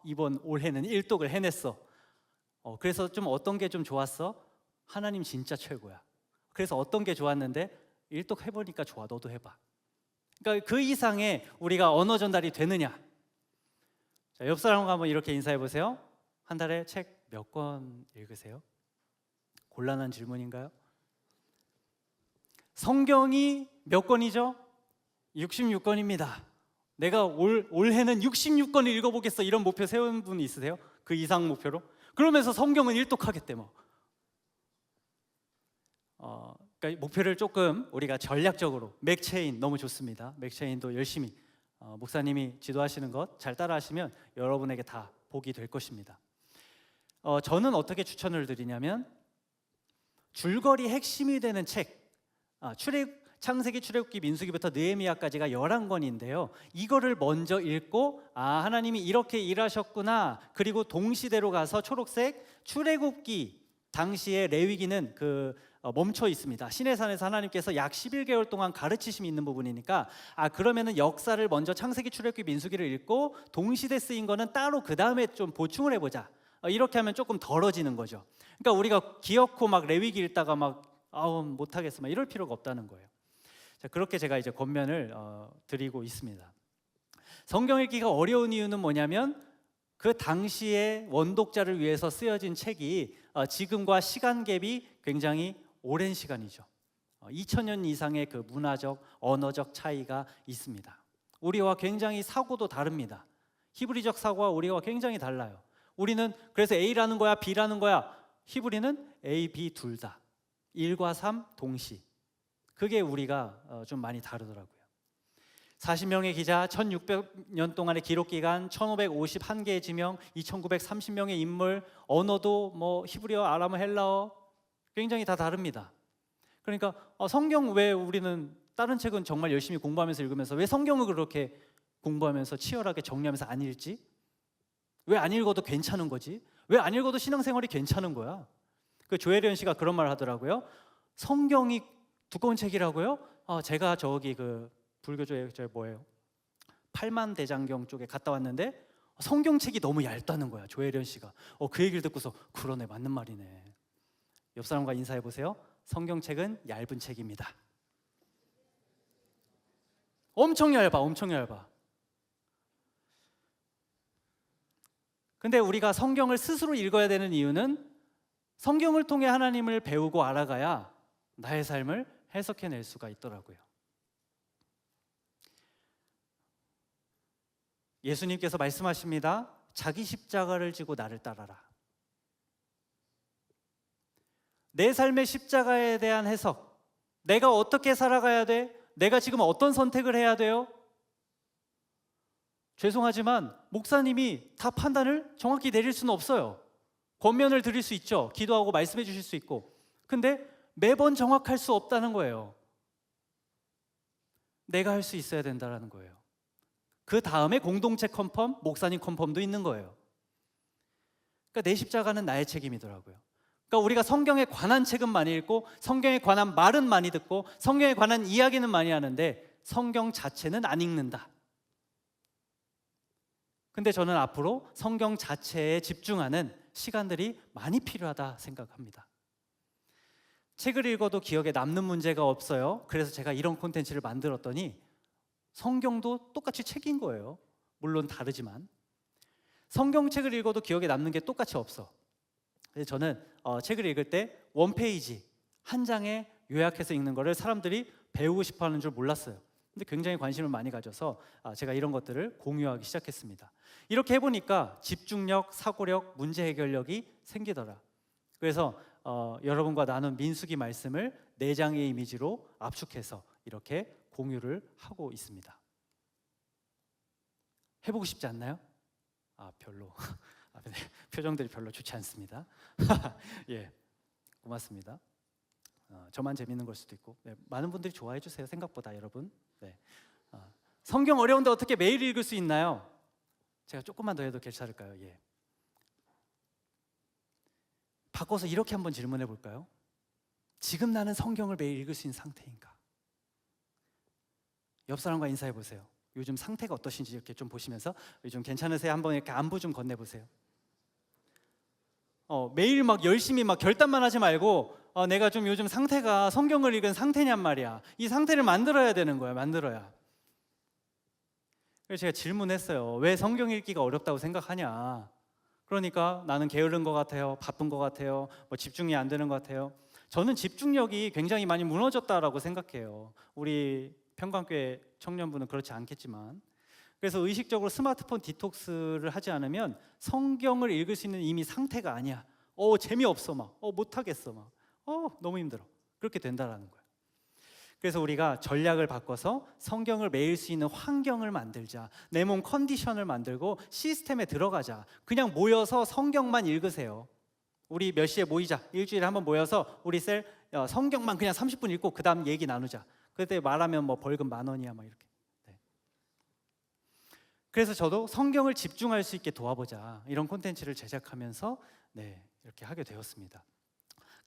이번 올해는 일독을 해냈어. 그래서 좀 어떤 게 좀 좋았어? 하나님 진짜 최고야. 그래서 어떤 게 좋았는데 일독 해보니까 좋아. 너도 해봐. 그러니까 그 이상의 우리가 언어 전달이 되느냐? 자, 옆 사람과 한번 이렇게 인사해 보세요. 한 달에 책 몇 권 읽으세요? 곤란한 질문인가요? 성경이 몇 권이죠? 66권입니다. 내가 올해는 66권을 읽어보겠어 이런 목표 세운 분 있으세요? 그 이상 목표로? 그러면서 성경은 일독하겠대 뭐. 그러니까 목표를 조금 우리가 전략적으로 맥체인 너무 좋습니다. 맥체인도 열심히 목사님이 지도하시는 것 잘 따라하시면 여러분에게 다 복이 될 것입니다. 저는 어떻게 추천을 드리냐면 줄거리 핵심이 되는 책, 창세기, 출애굽기, 민수기부터 느헤미야까지가 11권인데요. 이거를 먼저 읽고 하나님이 이렇게 일하셨구나. 그리고 동시대로 가서 초록색 출애굽기 당시에 레위기는 멈춰 있습니다. 시내산에서 하나님께서 약 11개월 동안 가르치심이 있는 부분이니까 그러면은 역사를 먼저 창세기, 출애굽기, 민수기를 읽고 동시대 쓰인 거는 따로 그 다음에 좀 보충을 해보자. 이렇게 하면 조금 덜어지는 거죠. 그러니까 우리가 기어코 막 레위기 읽다가 막 못하겠어 막 이럴 필요가 없다는 거예요. 자, 그렇게 제가 이제 권면을 드리고 있습니다. 성경 읽기가 어려운 이유는 뭐냐면 그 당시에 원독자를 위해서 쓰여진 책이 지금과 시간 갭이 굉장히 오랜 시간이죠. 2000년 이상의 그 문화적, 언어적 차이가 있습니다. 우리와 굉장히 사고도 다릅니다. 히브리적 사고와 우리와 굉장히 달라요. 우리는 그래서 A라는 거야, B라는 거야. 히브리는 A, B 둘 다. 1과 3 동시. 그게 우리가 좀 많이 다르더라고요. 40명의 기자, 1600년 동안의 기록 기간, 1551개의 지명, 2930명의 인물, 언어도 뭐 히브리어, 아람어, 헬라어 굉장히 다 다릅니다. 그러니까 성경 왜 우리는 다른 책은 정말 열심히 공부하면서 읽으면서 왜 성경을 그렇게 공부하면서 치열하게 정리하면서 안 읽지? 왜 안 읽어도 괜찮은 거지? 왜 안 읽어도 신앙생활이 괜찮은 거야? 그 조혜련 씨가 그런 말 하더라고요. 성경이 두꺼운 책이라고요? 제가 저기 그 불교조의 뭐예요? 팔만대장경 쪽에 갔다 왔는데 성경책이 너무 얇다는 거야. 조혜련 씨가. 그 얘기를 듣고서 그러네, 맞는 말이네. 옆 사람과 인사해 보세요. 성경책은 얇은 책입니다. 엄청 얇아, 엄청 얇아. 근데 우리가 성경을 스스로 읽어야 되는 이유는 성경을 통해 하나님을 배우고 알아가야 나의 삶을 해석해낼 수가 있더라고요. 예수님께서 말씀하십니다. 자기 십자가를 지고 나를 따라라. 내 삶의 십자가에 대한 해석, 내가 어떻게 살아가야 돼? 내가 지금 어떤 선택을 해야 돼요? 죄송하지만 목사님이 다 판단을 정확히 내릴 수는 없어요. 권면을 드릴 수 있죠. 기도하고 말씀해 주실 수 있고. 근데 매번 정확할 수 없다는 거예요. 내가 할 수 있어야 된다는 거예요. 그 다음에 공동체 컨펌, 목사님 컨펌도 있는 거예요. 그러니까 내 십자가는 나의 책임이더라고요. 그러니까 우리가 성경에 관한 책은 많이 읽고 성경에 관한 말은 많이 듣고 성경에 관한 이야기는 많이 하는데 성경 자체는 안 읽는다. 근데 저는 앞으로 성경 자체에 집중하는 시간들이 많이 필요하다 생각합니다. 책을 읽어도 기억에 남는 문제가 없어요. 그래서 제가 이런 콘텐츠를 만들었더니 성경도 똑같이 책인 거예요. 물론 다르지만 성경책을 읽어도 기억에 남는 게 똑같이 없어. 그래서 저는 책을 읽을 때 원페이지 한 장에 요약해서 읽는 거를 사람들이 배우고 싶어하는 줄 몰랐어요. 근데 굉장히 관심을 많이 가져서 제가 이런 것들을 공유하기 시작했습니다. 이렇게 해보니까 집중력, 사고력, 문제 해결력이 생기더라. 그래서 여러분과 나눈 민수기 말씀을 4장의 이미지로 압축해서 이렇게 공유를 하고 있습니다. 해보고 싶지 않나요? 별로. 네, 표정들이 별로 좋지 않습니다. 예, 고맙습니다. 저만 재밌는 걸 수도 있고 많은 분들이 좋아해 주세요. 생각보다 여러분. 네. 성경 어려운데 어떻게 매일 읽을 수 있나요? 제가 조금만 더 해도 괜찮을까요? 예. 바꿔서 이렇게 한번 질문해 볼까요? 지금 나는 성경을 매일 읽을 수 있는 상태인가? 옆 사람과 인사해 보세요. 요즘 상태가 어떠신지 이렇게 좀 보시면서 요즘 괜찮으세요? 한번 이렇게 안부 좀 건네 보세요. 매일 막 열심히 막 결단만 하지 말고 내가 좀 요즘 상태가 성경을 읽은 상태냔 말이야. 이 상태를 만들어야 되는 거야. 만들어야. 그래서 제가 질문했어요. 왜 성경 읽기가 어렵다고 생각하냐? 그러니까 나는 게으른 것 같아요. 바쁜 것 같아요. 뭐 집중이 안 되는 것 같아요. 저는 집중력이 굉장히 많이 무너졌다라고 생각해요. 우리 평강교회 청년부는 그렇지 않겠지만, 그래서 의식적으로 스마트폰 디톡스를 하지 않으면 성경을 읽을 수 있는 이미 상태가 아니야. 재미없어 막. 못하겠어 막. 너무 힘들어. 그렇게 된다라는 거예요. 그래서 우리가 전략을 바꿔서 성경을 매일 수 있는 환경을 만들자. 내 몸 컨디션을 만들고 시스템에 들어가자. 그냥 모여서 성경만 읽으세요. 우리 몇 시에 모이자. 일주일에 한번 모여서 우리 셀 성경만 그냥 30분 읽고 그 다음 얘기 나누자. 그때 말하면 뭐 벌금 10,000원이야 막 이렇게. 네. 그래서 저도 성경을 집중할 수 있게 도와보자. 이런 콘텐츠를 제작하면서 이렇게 하게 되었습니다.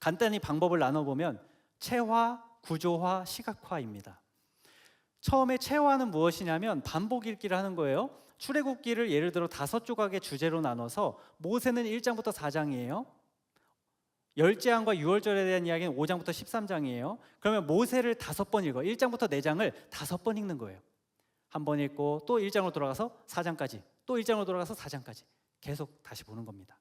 간단히 방법을 나눠보면 체화, 구조화, 시각화입니다. 처음에 체화는 무엇이냐면 반복 읽기를 하는 거예요. 출애굽기를 예를 들어 5조각의 주제로 나눠서 모세는 1장부터 4장이에요. 열재앙과 유월절에 대한 이야기는 5장부터 13장이에요. 그러면 모세를 5번 읽어. 1장부터 4장을 5번 읽는 거예요. 한 번 읽고 또 1장으로 돌아가서 4장까지, 또 1장으로 돌아가서 4장까지 계속 다시 보는 겁니다.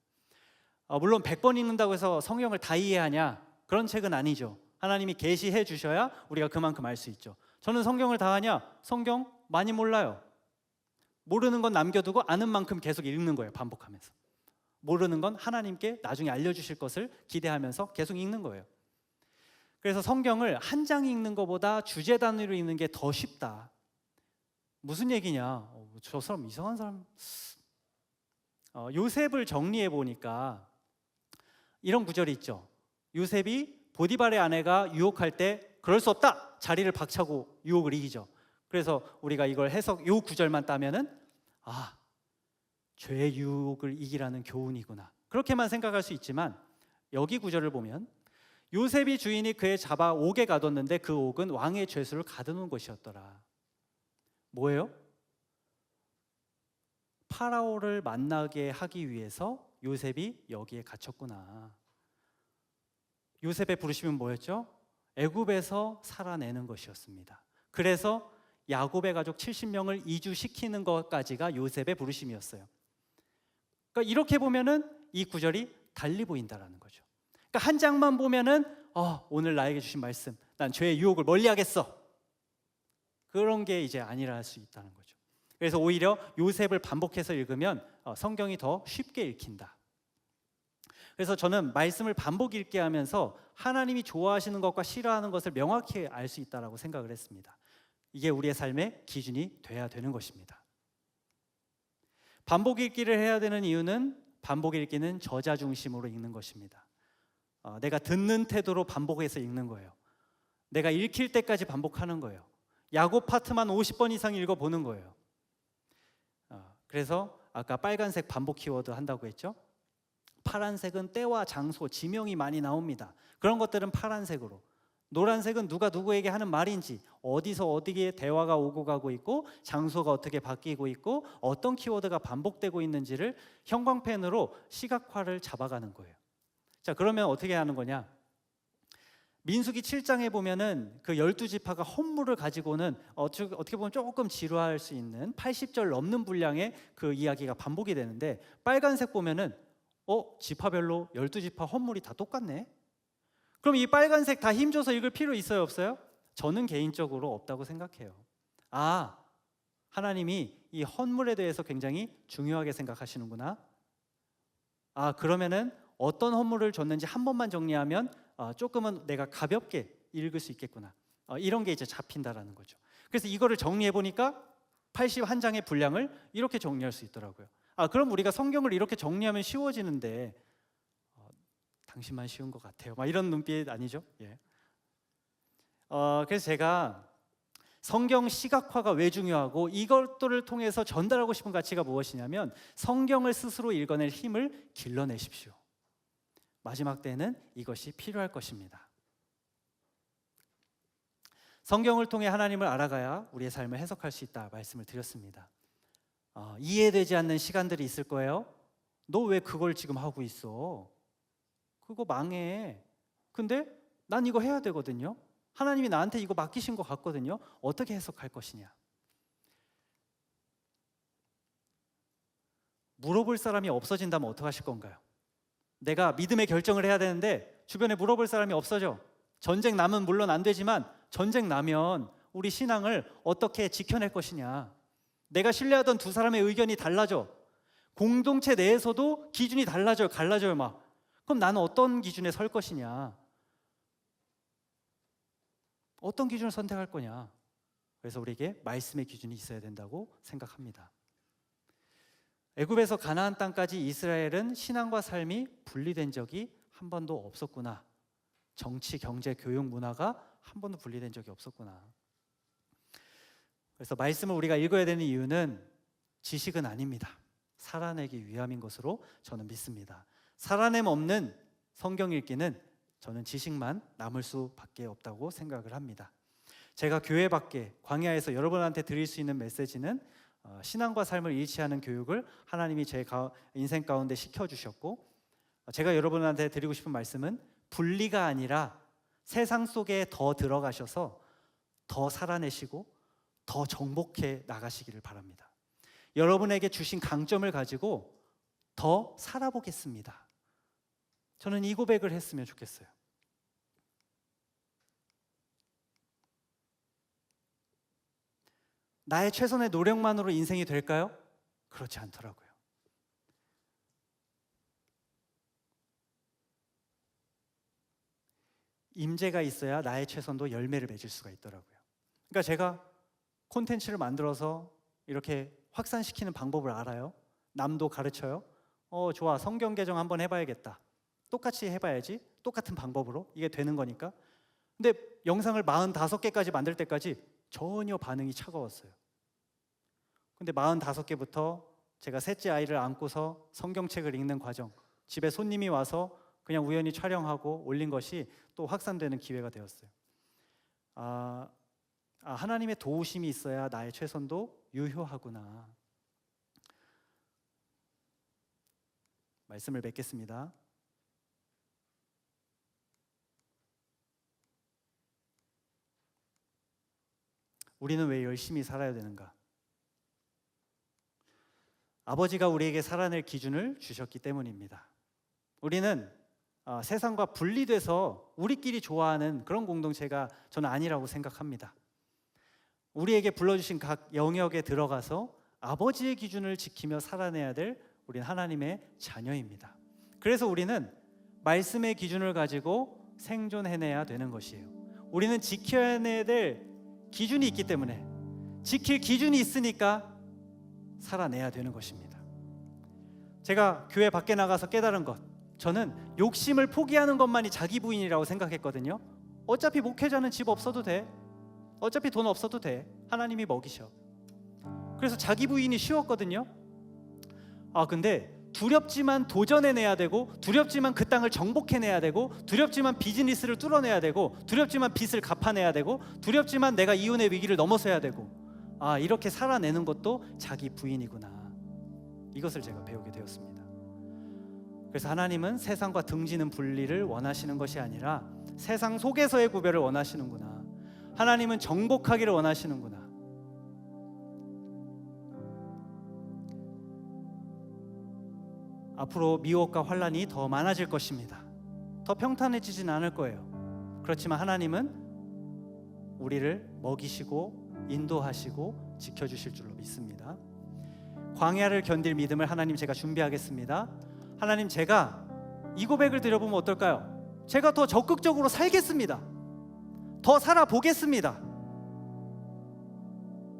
물론 100번 읽는다고 해서 성경을 다 이해하냐? 그런 책은 아니죠. 하나님이 계시해 주셔야 우리가 그만큼 알 수 있죠. 저는 성경을 다 하냐? 성경 많이 몰라요. 모르는 건 남겨두고 아는 만큼 계속 읽는 거예요. 반복하면서. 모르는 건 하나님께 나중에 알려주실 것을 기대하면서 계속 읽는 거예요. 그래서 성경을 한 장 읽는 것보다 주제 단위로 읽는 게 더 쉽다. 무슨 얘기냐? 저 사람 이상한 사람. 요셉을 정리해 보니까 이런 구절이 있죠. 요셉이 보디발의 아내가 유혹할 때 그럴 수 없다. 자리를 박차고 유혹을 이기죠. 그래서 우리가 이걸 해석 요 구절만 따면은 죄의 유혹을 이기라는 교훈이구나. 그렇게만 생각할 수 있지만 여기 구절을 보면 요셉이 주인이 그의 잡아 옥에 가뒀는데 그 옥은 왕의 죄수를 가두는 곳이었더라. 뭐예요? 파라오를 만나게 하기 위해서 요셉이 여기에 갇혔구나. 요셉의 부르심은 뭐였죠? 애굽에서 살아내는 것이었습니다. 그래서 야곱의 가족 70명을 이주시키는 것까지가 요셉의 부르심이었어요. 그러니까 이렇게 보면은 이 구절이 달리 보인다라는 거죠. 그러니까 한 장만 보면은 오늘 나에게 주신 말씀, 난 죄의 유혹을 멀리하겠어. 그런 게 이제 아니라 할 수 있다는 거죠. 그래서 오히려 요셉을 반복해서 읽으면 성경이 더 쉽게 읽힌다. 그래서 저는 말씀을 반복 읽게 하면서 하나님이 좋아하시는 것과 싫어하는 것을 명확히 알 수 있다고 생각을 했습니다. 이게 우리의 삶의 기준이 돼야 되는 것입니다. 반복 읽기를 해야 되는 이유는 반복 읽기는 저자 중심으로 읽는 것입니다. 내가 듣는 태도로 반복해서 읽는 거예요. 내가 읽힐 때까지 반복하는 거예요. 야곱 파트만 50번 이상 읽어보는 거예요. 그래서 아까 빨간색 반복 키워드 한다고 했죠. 파란색은 때와 장소, 지명이 많이 나옵니다. 그런 것들은 파란색으로. 노란색은 누가 누구에게 하는 말인지, 어디서 어디에 대화가 오고 가고 있고 장소가 어떻게 바뀌고 있고 어떤 키워드가 반복되고 있는지를 형광펜으로 시각화를 잡아가는 거예요. 자, 그러면 어떻게 하는 거냐? 민수기 7장에 보면은 그 12지파가 헌물을 가지고는 어떻게 보면 조금 지루할 수 있는 80절 넘는 분량의 그 이야기가 반복이 되는데, 빨간색 보면은 지파별로 12지파 헌물이 다 똑같네? 그럼 이 빨간색 다 힘줘서 읽을 필요 있어요, 없어요? 저는 개인적으로 없다고 생각해요. 하나님이 이 헌물에 대해서 굉장히 중요하게 생각하시는구나. 그러면은 어떤 헌물을 줬는지 한 번만 정리하면 조금은 내가 가볍게 읽을 수 있겠구나. 이런 게 이제 잡힌다라는 거죠. 그래서 이거를 정리해 보니까 81장의 분량을 이렇게 정리할 수 있더라고요. 그럼 우리가 성경을 이렇게 정리하면 쉬워지는데 당신만 쉬운 것 같아요. 막 이런 눈빛 아니죠? 예. 그래서 제가 성경 시각화가 왜 중요하고 이것들을 통해서 전달하고 싶은 가치가 무엇이냐면 성경을 스스로 읽어낼 힘을 길러내십시오. 마지막 때는 이것이 필요할 것입니다. 성경을 통해 하나님을 알아가야 우리의 삶을 해석할 수 있다 말씀을 드렸습니다. 이해되지 않는 시간들이 있을 거예요. 너 왜 그걸 지금 하고 있어? 그거 망해. 근데 난 이거 해야 되거든요. 하나님이 나한테 이거 맡기신 것 같거든요. 어떻게 해석할 것이냐? 물어볼 사람이 없어진다면 어떡하실 건가요? 내가 믿음의 결정을 해야 되는데 주변에 물어볼 사람이 없어져. 전쟁 나면 물론 안 되지만 전쟁 나면 우리 신앙을 어떻게 지켜낼 것이냐. 내가 신뢰하던 두 사람의 의견이 달라져. 공동체 내에서도 기준이 달라져요. 갈라져요 막. 그럼 나는 어떤 기준에 설 것이냐. 어떤 기준을 선택할 거냐. 그래서 우리에게 말씀의 기준이 있어야 된다고 생각합니다. 애굽에서 가나안 땅까지 이스라엘은 신앙과 삶이 분리된 적이 한 번도 없었구나. 정치, 경제, 교육, 문화가 한 번도 분리된 적이 없었구나. 그래서 말씀을 우리가 읽어야 되는 이유는 지식은 아닙니다. 살아내기 위함인 것으로 저는 믿습니다. 살아냄 없는 성경 읽기는 저는 지식만 남을 수밖에 없다고 생각을 합니다. 제가 교회 밖에 광야에서 여러분한테 드릴 수 있는 메시지는 신앙과 삶을 일치하는 교육을 하나님이 제 인생 가운데 시켜주셨고, 제가 여러분한테 드리고 싶은 말씀은 분리가 아니라 세상 속에 더 들어가셔서 더 살아내시고 더 정복해 나가시기를 바랍니다. 여러분에게 주신 강점을 가지고 더 살아보겠습니다. 저는 이 고백을 했으면 좋겠어요. 나의 최선의 노력만으로 인생이 될까요? 그렇지 않더라고요. 임재가 있어야 나의 최선도 열매를 맺을 수가 있더라고요. 그러니까 제가 콘텐츠를 만들어서 이렇게 확산시키는 방법을 알아요. 남도 가르쳐요. 좋아, 성경 개정 한번 해봐야겠다. 똑같이 해봐야지. 똑같은 방법으로 이게 되는 거니까. 근데 영상을 45개까지 만들 때까지 전혀 반응이 차가웠어요. 근데 45개부터 제가 셋째 아이를 안고서 성경책을 읽는 과정, 집에 손님이 와서 그냥 우연히 촬영하고 올린 것이 또 확산되는 기회가 되었어요. 하나님의 도우심이 있어야 나의 최선도 유효하구나. 말씀을 맺겠습니다. 우리는 왜 열심히 살아야 되는가? 아버지가 우리에게 살아낼 기준을 주셨기 때문입니다. 우리는 세상과 분리돼서 우리끼리 좋아하는 그런 공동체가 저는 아니라고 생각합니다. 우리에게 불러주신 각 영역에 들어가서 아버지의 기준을 지키며 살아내야 될 우리는 하나님의 자녀입니다. 그래서 우리는 말씀의 기준을 가지고 생존해내야 되는 것이에요. 우리는 지켜야 될 기준이 있기 때문에, 지킬 기준이 있으니까 살아내야 되는 것입니다. 제가 교회 밖에 나가서 깨달은 것, 저는 욕심을 포기하는 것만이 자기 부인이라고 생각했거든요. 어차피 목회자는 집 없어도 돼. 어차피 돈 없어도 돼. 하나님이 먹이셔. 그래서 자기 부인이 쉬웠거든요. 근데 두렵지만 도전해내야 되고, 두렵지만 그 땅을 정복해내야 되고, 두렵지만 비즈니스를 뚫어내야 되고, 두렵지만 빚을 갚아내야 되고, 두렵지만 내가 이혼의 위기를 넘어서야 되고, 이렇게 살아내는 것도 자기 부인이구나. 이것을 제가 배우게 되었습니다. 그래서 하나님은 세상과 등지는 분리를 원하시는 것이 아니라 세상 속에서의 구별을 원하시는구나. 하나님은 정복하기를 원하시는구나. 앞으로 미혹과 환난이 더 많아질 것입니다. 더 평탄해지진 않을 거예요. 그렇지만 하나님은 우리를 먹이시고 인도하시고 지켜주실 줄로 믿습니다. 광야를 견딜 믿음을 하나님 제가 준비하겠습니다. 하나님, 제가 이 고백을 드려보면 어떨까요? 제가 더 적극적으로 살겠습니다. 더 살아보겠습니다.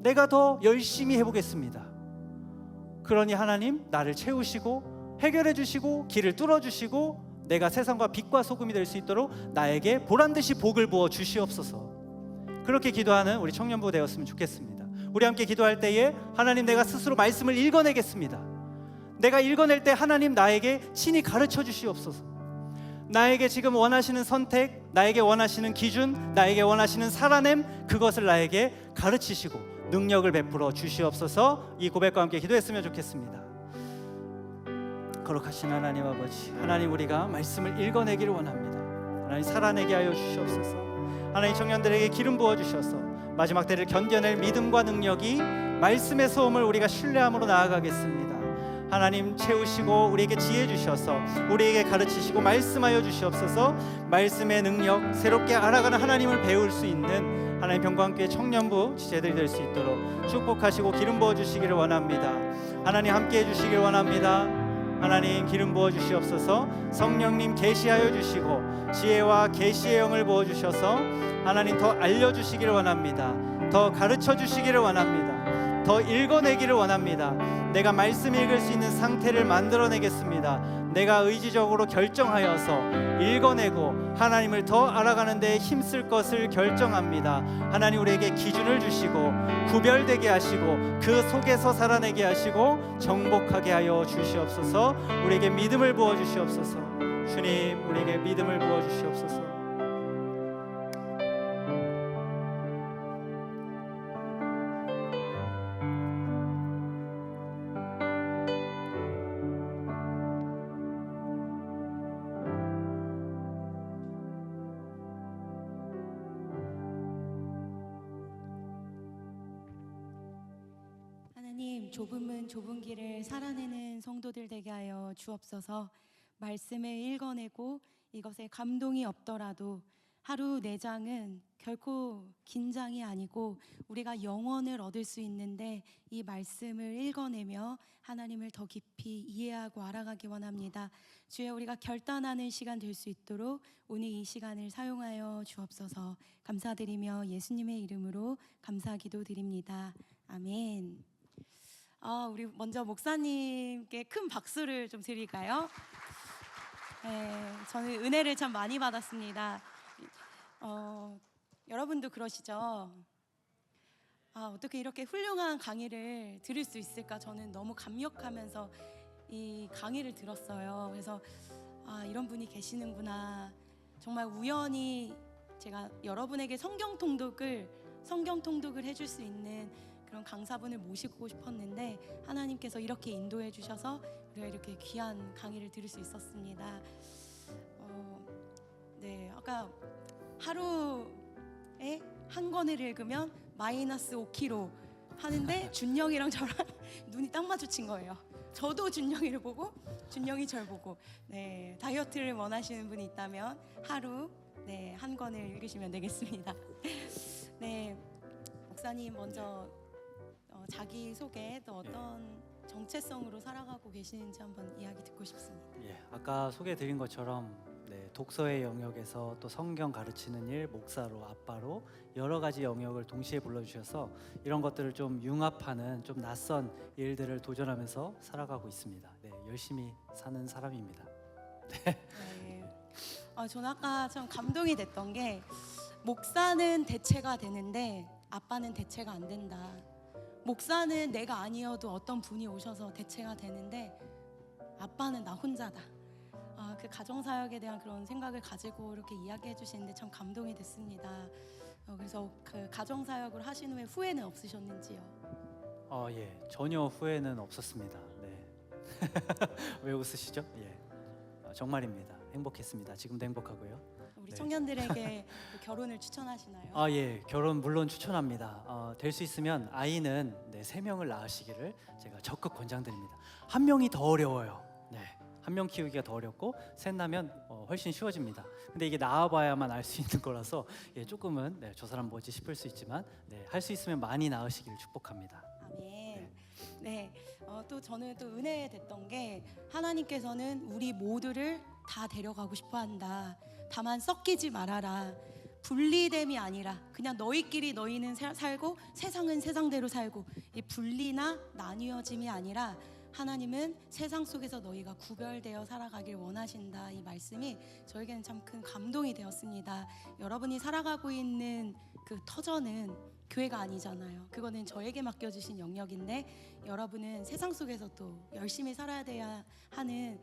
내가 더 열심히 해보겠습니다. 그러니 하나님, 나를 채우시고 해결해 주시고 길을 뚫어 주시고 내가 세상과 빛과 소금이 될 수 있도록 나에게 보란듯이 복을 부어 주시옵소서. 그렇게 기도하는 우리 청년부 되었으면 좋겠습니다. 우리 함께 기도할 때에 하나님, 내가 스스로 말씀을 읽어내겠습니다. 내가 읽어낼 때 하나님, 나에게 친히 가르쳐 주시옵소서. 나에게 지금 원하시는 선택, 나에게 원하시는 기준, 나에게 원하시는 살아냄, 그것을 나에게 가르치시고 능력을 베풀어 주시옵소서. 이 고백과 함께 기도했으면 좋겠습니다. 거룩하신 하나님 아버지, 하나님, 우리가 말씀을 읽어내기를 원합니다. 하나님, 살아내게 하여 주시옵소서. 하나님, 청년들에게 기름 부어 주셔서 마지막 때를 견뎌낼 믿음과 능력이 말씀의 소음을 우리가 신뢰함으로 나아가겠습니다. 하나님 채우시고 우리에게 지혜 주셔서 우리에게 가르치시고 말씀하여 주시옵소서. 말씀의 능력, 새롭게 알아가는 하나님을 배울 수 있는 하나님 병광교회 청년부 지체들이 될 수 있도록 축복하시고 기름 부어 주시기를 원합니다. 하나님 함께 해 주시길 원합니다. 하나님 기름 부어 주시옵소서. 성령님 계시하여 주시고 지혜와 계시의 영을 부어 주셔서 하나님 더 알려 주시기를 원합니다. 더 가르쳐 주시기를 원합니다. 더 읽어내기를 원합니다. 내가 말씀 읽을 수 있는 상태를 만들어내겠습니다. 내가 의지적으로 결정하여서 읽어내고 하나님을 더 알아가는 데 힘쓸 것을 결정합니다. 하나님 우리에게 기준을 주시고 구별되게 하시고 그 속에서 살아내게 하시고 정복하게 하여 주시옵소서. 우리에게 믿음을 부어 주시옵소서. 주님 우리에게 믿음을 부어 주시옵소서. 하나님, 좁은 문 좁은 길을 살아내는 성도들 되게 하여 주옵소서. 말씀을 읽어내고 이것에 감동이 없더라도 하루 4장은 결코 긴 장이 아니고 우리가 영원을 얻을 수 있는데 이 말씀을 읽어내며 하나님을 더 깊이 이해하고 알아가기 원합니다. 주여, 우리가 결단하는 시간 될 수 있도록 오늘 이 시간을 사용하여 주옵소서. 감사드리며 예수님의 이름으로 감사기도 드립니다. 아멘. 우리 먼저 목사님께 큰 박수를 좀 드릴까요? 네, 저는 은혜를 참 많이 받았습니다. 여러분도 그러시죠? 어떻게 이렇게 훌륭한 강의를 들을 수 있을까? 저는 너무 감격하면서 이 강의를 들었어요. 그래서 이런 분이 계시는구나. 정말 우연히 제가 여러분에게 성경 통독을 해줄 수 있는 그런 강사분을 모시고 싶었는데 하나님께서 이렇게 인도해 주셔서 우리가 이렇게 귀한 강의를 들을 수 있었습니다. 네, 아까 하루에 한 권을 읽으면 마이너스 5kg 하는데 준영이랑 저랑 눈이 딱 마주친 거예요. 저도 준영이를 보고 준영이 절 보고. 네, 다이어트를 원하시는 분이 있다면 하루 한 권을 읽으시면 되겠습니다. 네, 목사님 먼저 자기 소개 또 어떤 정체성으로 살아가고 계시는지 한번 이야기 듣고 싶습니다. 예, 아까 소개해드린 것처럼 독서의 영역에서 또 성경 가르치는 일, 목사로, 아빠로 여러 가지 영역을 동시에 불러주셔서 이런 것들을 좀 융합하는 좀 낯선 일들을 도전하면서 살아가고 있습니다. 네, 열심히 사는 사람입니다. 네. 저는 아까 참 감동이 됐던 게 목사는 대체가 되는데 아빠는 대체가 안 된다. 목사는 내가 아니어도 어떤 분이 오셔서 대체가 되는데 아빠는 나 혼자다. 그 가정사역에 대한 그런 생각을 가지고 이렇게 이야기해 주시는데 참 감동이 됐습니다. 그래서 그 가정사역을 하신 후에 후회는 없으셨는지요? 예, 전혀 후회는 없었습니다. 네. 왜 웃으시죠? 예, 정말입니다. 행복했습니다. 지금도 행복하고요. 우리 네. 청년들에게 결혼을 추천하시나요? 예, 결혼 물론 추천합니다. 될 수 있으면 아이는 3명을 낳으시기를 제가 적극 권장드립니다. 한 명이 더 어려워요. 네, 한 명 키우기가 더 어렵고 셋 나면 훨씬 쉬워집니다. 근데 이게 낳아봐야만 알 수 있는 거라서 조금은 저 사람 뭐지 싶을 수 있지만 할 수 있으면 많이 낳으시기를 축복합니다. 아멘. 네, 또 저는 또 은혜됐던 게 하나님께서는 우리 모두를 다 데려가고 싶어한다. 다만 섞이지 말아라. 분리됨이 아니라 그냥 너희끼리 너희는 살고 세상은 세상대로 살고 이 분리나 나뉘어짐이 아니라 하나님은 세상 속에서 너희가 구별되어 살아가길 원하신다. 이 말씀이 저에게는 참 큰 감동이 되었습니다. 여러분이 살아가고 있는 그 터전은 교회가 아니잖아요. 그거는 저에게 맡겨주신 영역인데 여러분은 세상 속에서 또 열심히 살아야 돼야 하는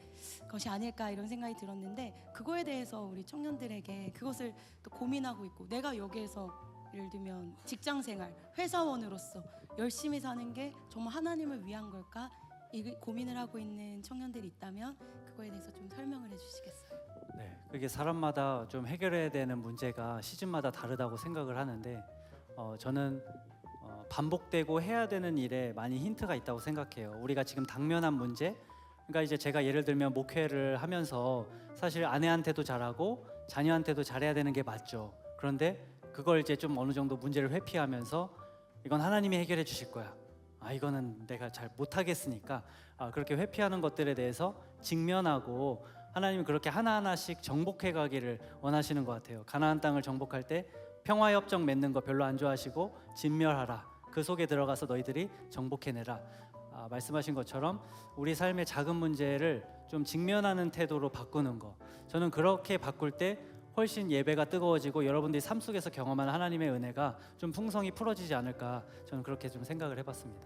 것이 아닐까 이런 생각이 들었는데 그거에 대해서 우리 청년들에게 그것을 또 고민하고 있고 내가 여기에서 예를 들면 직장생활, 회사원으로서 열심히 사는 게 정말 하나님을 위한 걸까? 이 고민을 하고 있는 청년들이 있다면 그거에 대해서 좀 설명을 해주시겠어요? 네, 그게 사람마다 좀 해결해야 되는 문제가 시즌마다 다르다고 생각을 하는데 저는 반복되고 해야 되는 일에 많이 힌트가 있다고 생각해요. 우리가 지금 당면한 문제, 그러니까 이제 제가 예를 들면 목회를 하면서 사실 아내한테도 잘하고 자녀한테도 잘해야 되는 게 맞죠. 그런데 그걸 이제 좀 어느 정도 문제를 회피하면서 이건 하나님이 해결해 주실 거야. 이거는 내가 잘 못하겠으니까 그렇게 회피하는 것들에 대해서 직면하고 하나님은 그렇게 하나하나씩 정복해 가기를 원하시는 것 같아요. 가나안 땅을 정복할 때 평화협정 맺는 거 별로 안 좋아하시고 진멸하라. 그 속에 들어가서 너희들이 정복해내라. 말씀하신 것처럼 우리 삶의 작은 문제를 좀 직면하는 태도로 바꾸는 거, 저는 그렇게 바꿀 때 훨씬 예배가 뜨거워지고 여러분들이 삶 속에서 경험하는 하나님의 은혜가 좀 풍성히 풀어지지 않을까, 저는 그렇게 좀 생각을 해봤습니다.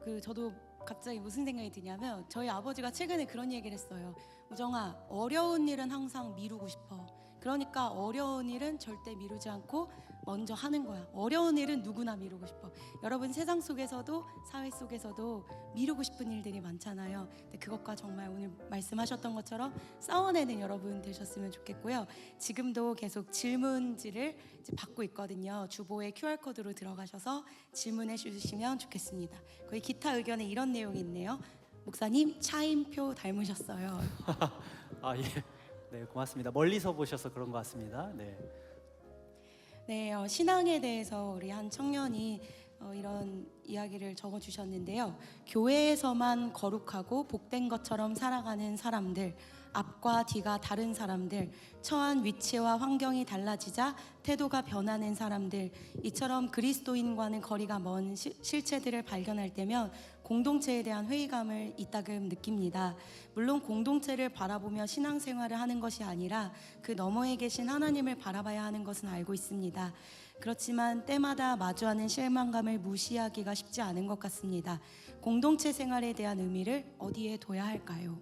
네, 저도 갑자기 무슨 생각이 드냐면 저희 아버지가 최근에 그런 얘기를 했어요. 우정아, 어려운 일은 항상 미루고 싶어. 그러니까 어려운 일은 절대 미루지 않고 먼저 하는 거야. 어려운 일은 누구나 미루고 싶어. 여러분 세상 속에서도 사회 속에서도 미루고 싶은 일들이 많잖아요. 근데 그것과 정말 오늘 말씀하셨던 것처럼 싸워내는 여러분 되셨으면 좋겠고요. 지금도 계속 질문지를 이제 받고 있거든요. 주보에 QR코드로 들어가셔서 질문해 주시면 좋겠습니다. 거기 기타 의견에 이런 내용이 있네요. 목사님 차임표 닮으셨어요. 예. 네, 고맙습니다. 멀리서 보셔서 그런 것 같습니다. 네. 네, 신앙에 대해서 우리 한 청년이 이런 이야기를 적어주셨는데요. 교회에서만 거룩하고 복된 것처럼 살아가는 사람들, 앞과 뒤가 다른 사람들, 처한 위치와 환경이 달라지자 태도가 변하는 사람들, 이처럼 그리스도인과는 거리가 먼 실체들을 발견할 때면 공동체에 대한 회의감을 이따금 느낍니다. 물론 공동체를 바라보며 신앙생활을 하는 것이 아니라 그 너머에 계신 하나님을 바라봐야 하는 것은 알고 있습니다. 그렇지만 때마다 마주하는 실망감을 무시하기가 쉽지 않은 것 같습니다. 공동체 생활에 대한 의미를 어디에 둬야 할까요?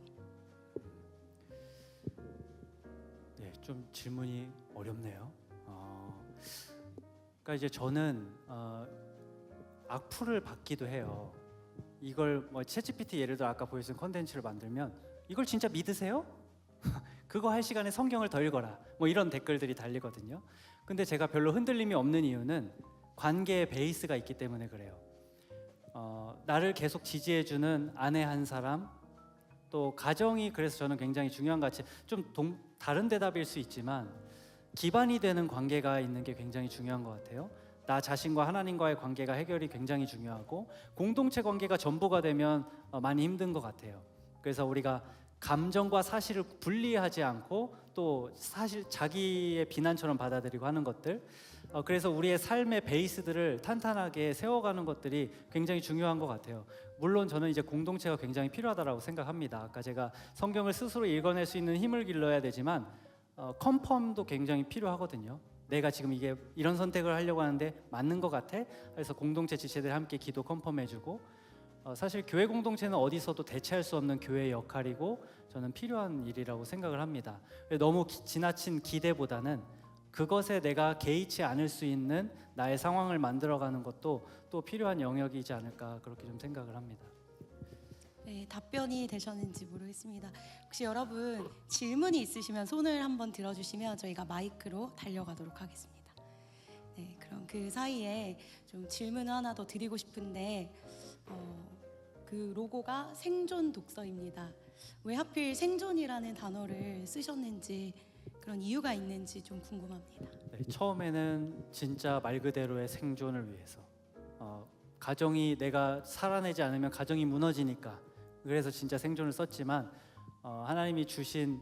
네, 좀 질문이 어렵네요. 그러니까 이제 저는 악플을 받기도 해요. 이걸 뭐 챗GPT 예를 들어 아까 보여준 컨텐츠를 만들면 이걸 진짜 믿으세요? 그거 할 시간에 성경을 더 읽어라. 뭐 이런 댓글들이 달리거든요. 근데 제가 별로 흔들림이 없는 이유는 관계의 베이스가 있기 때문에 그래요. 나를 계속 지지해주는 아내 한 사람, 또 가정이 그래서 저는 굉장히 중요한 가치. 좀 다른 대답일 수 있지만 기반이 되는 관계가 있는 게 굉장히 중요한 것 같아요. 나 자신과 하나님과의 관계가 해결이 굉장히 중요하고 공동체 관계가 전부가 되면 많이 힘든 것 같아요. 그래서 우리가 감정과 사실을 분리하지 않고 또 사실 자기의 비난처럼 받아들이고 하는 것들, 그래서 우리의 삶의 베이스들을 탄탄하게 세워가는 것들이 굉장히 중요한 것 같아요. 물론 저는 이제 공동체가 굉장히 필요하다고 생각합니다. 아까 제가 성경을 스스로 읽어낼 수 있는 힘을 길러야 되지만 컨펌도 굉장히 필요하거든요. 내가 지금 이게 이런 선택을 하려고 하는데 맞는 것 같아? 그래서 공동체 지체들 함께 기도 컨펌해주고, 사실 교회 공동체는 어디서도 대체할 수 없는 교회의 역할이고 저는 필요한 일이라고 생각을 합니다. 너무 지나친 기대보다는 그것에 내가 개의치 않을 수 있는 나의 상황을 만들어가는 것도 또 필요한 영역이지 않을까, 그렇게 좀 생각을 합니다. 네, 답변이 되셨는지 모르겠습니다. 혹시 여러분 질문이 있으시면 손을 한번 들어주시면 저희가 마이크로 달려가도록 하겠습니다. 네, 그럼 그 사이에 좀 질문을 하나 더 드리고 싶은데 그 로고가 생존 독서입니다. 왜 하필 생존이라는 단어를 쓰셨는지, 그런 이유가 있는지 좀 궁금합니다. 네, 처음에는 진짜 말 그대로의 생존을 위해서, 가정이 내가 살아내지 않으면 가정이 무너지니까 그래서 진짜 생존을 썼지만 하나님이 주신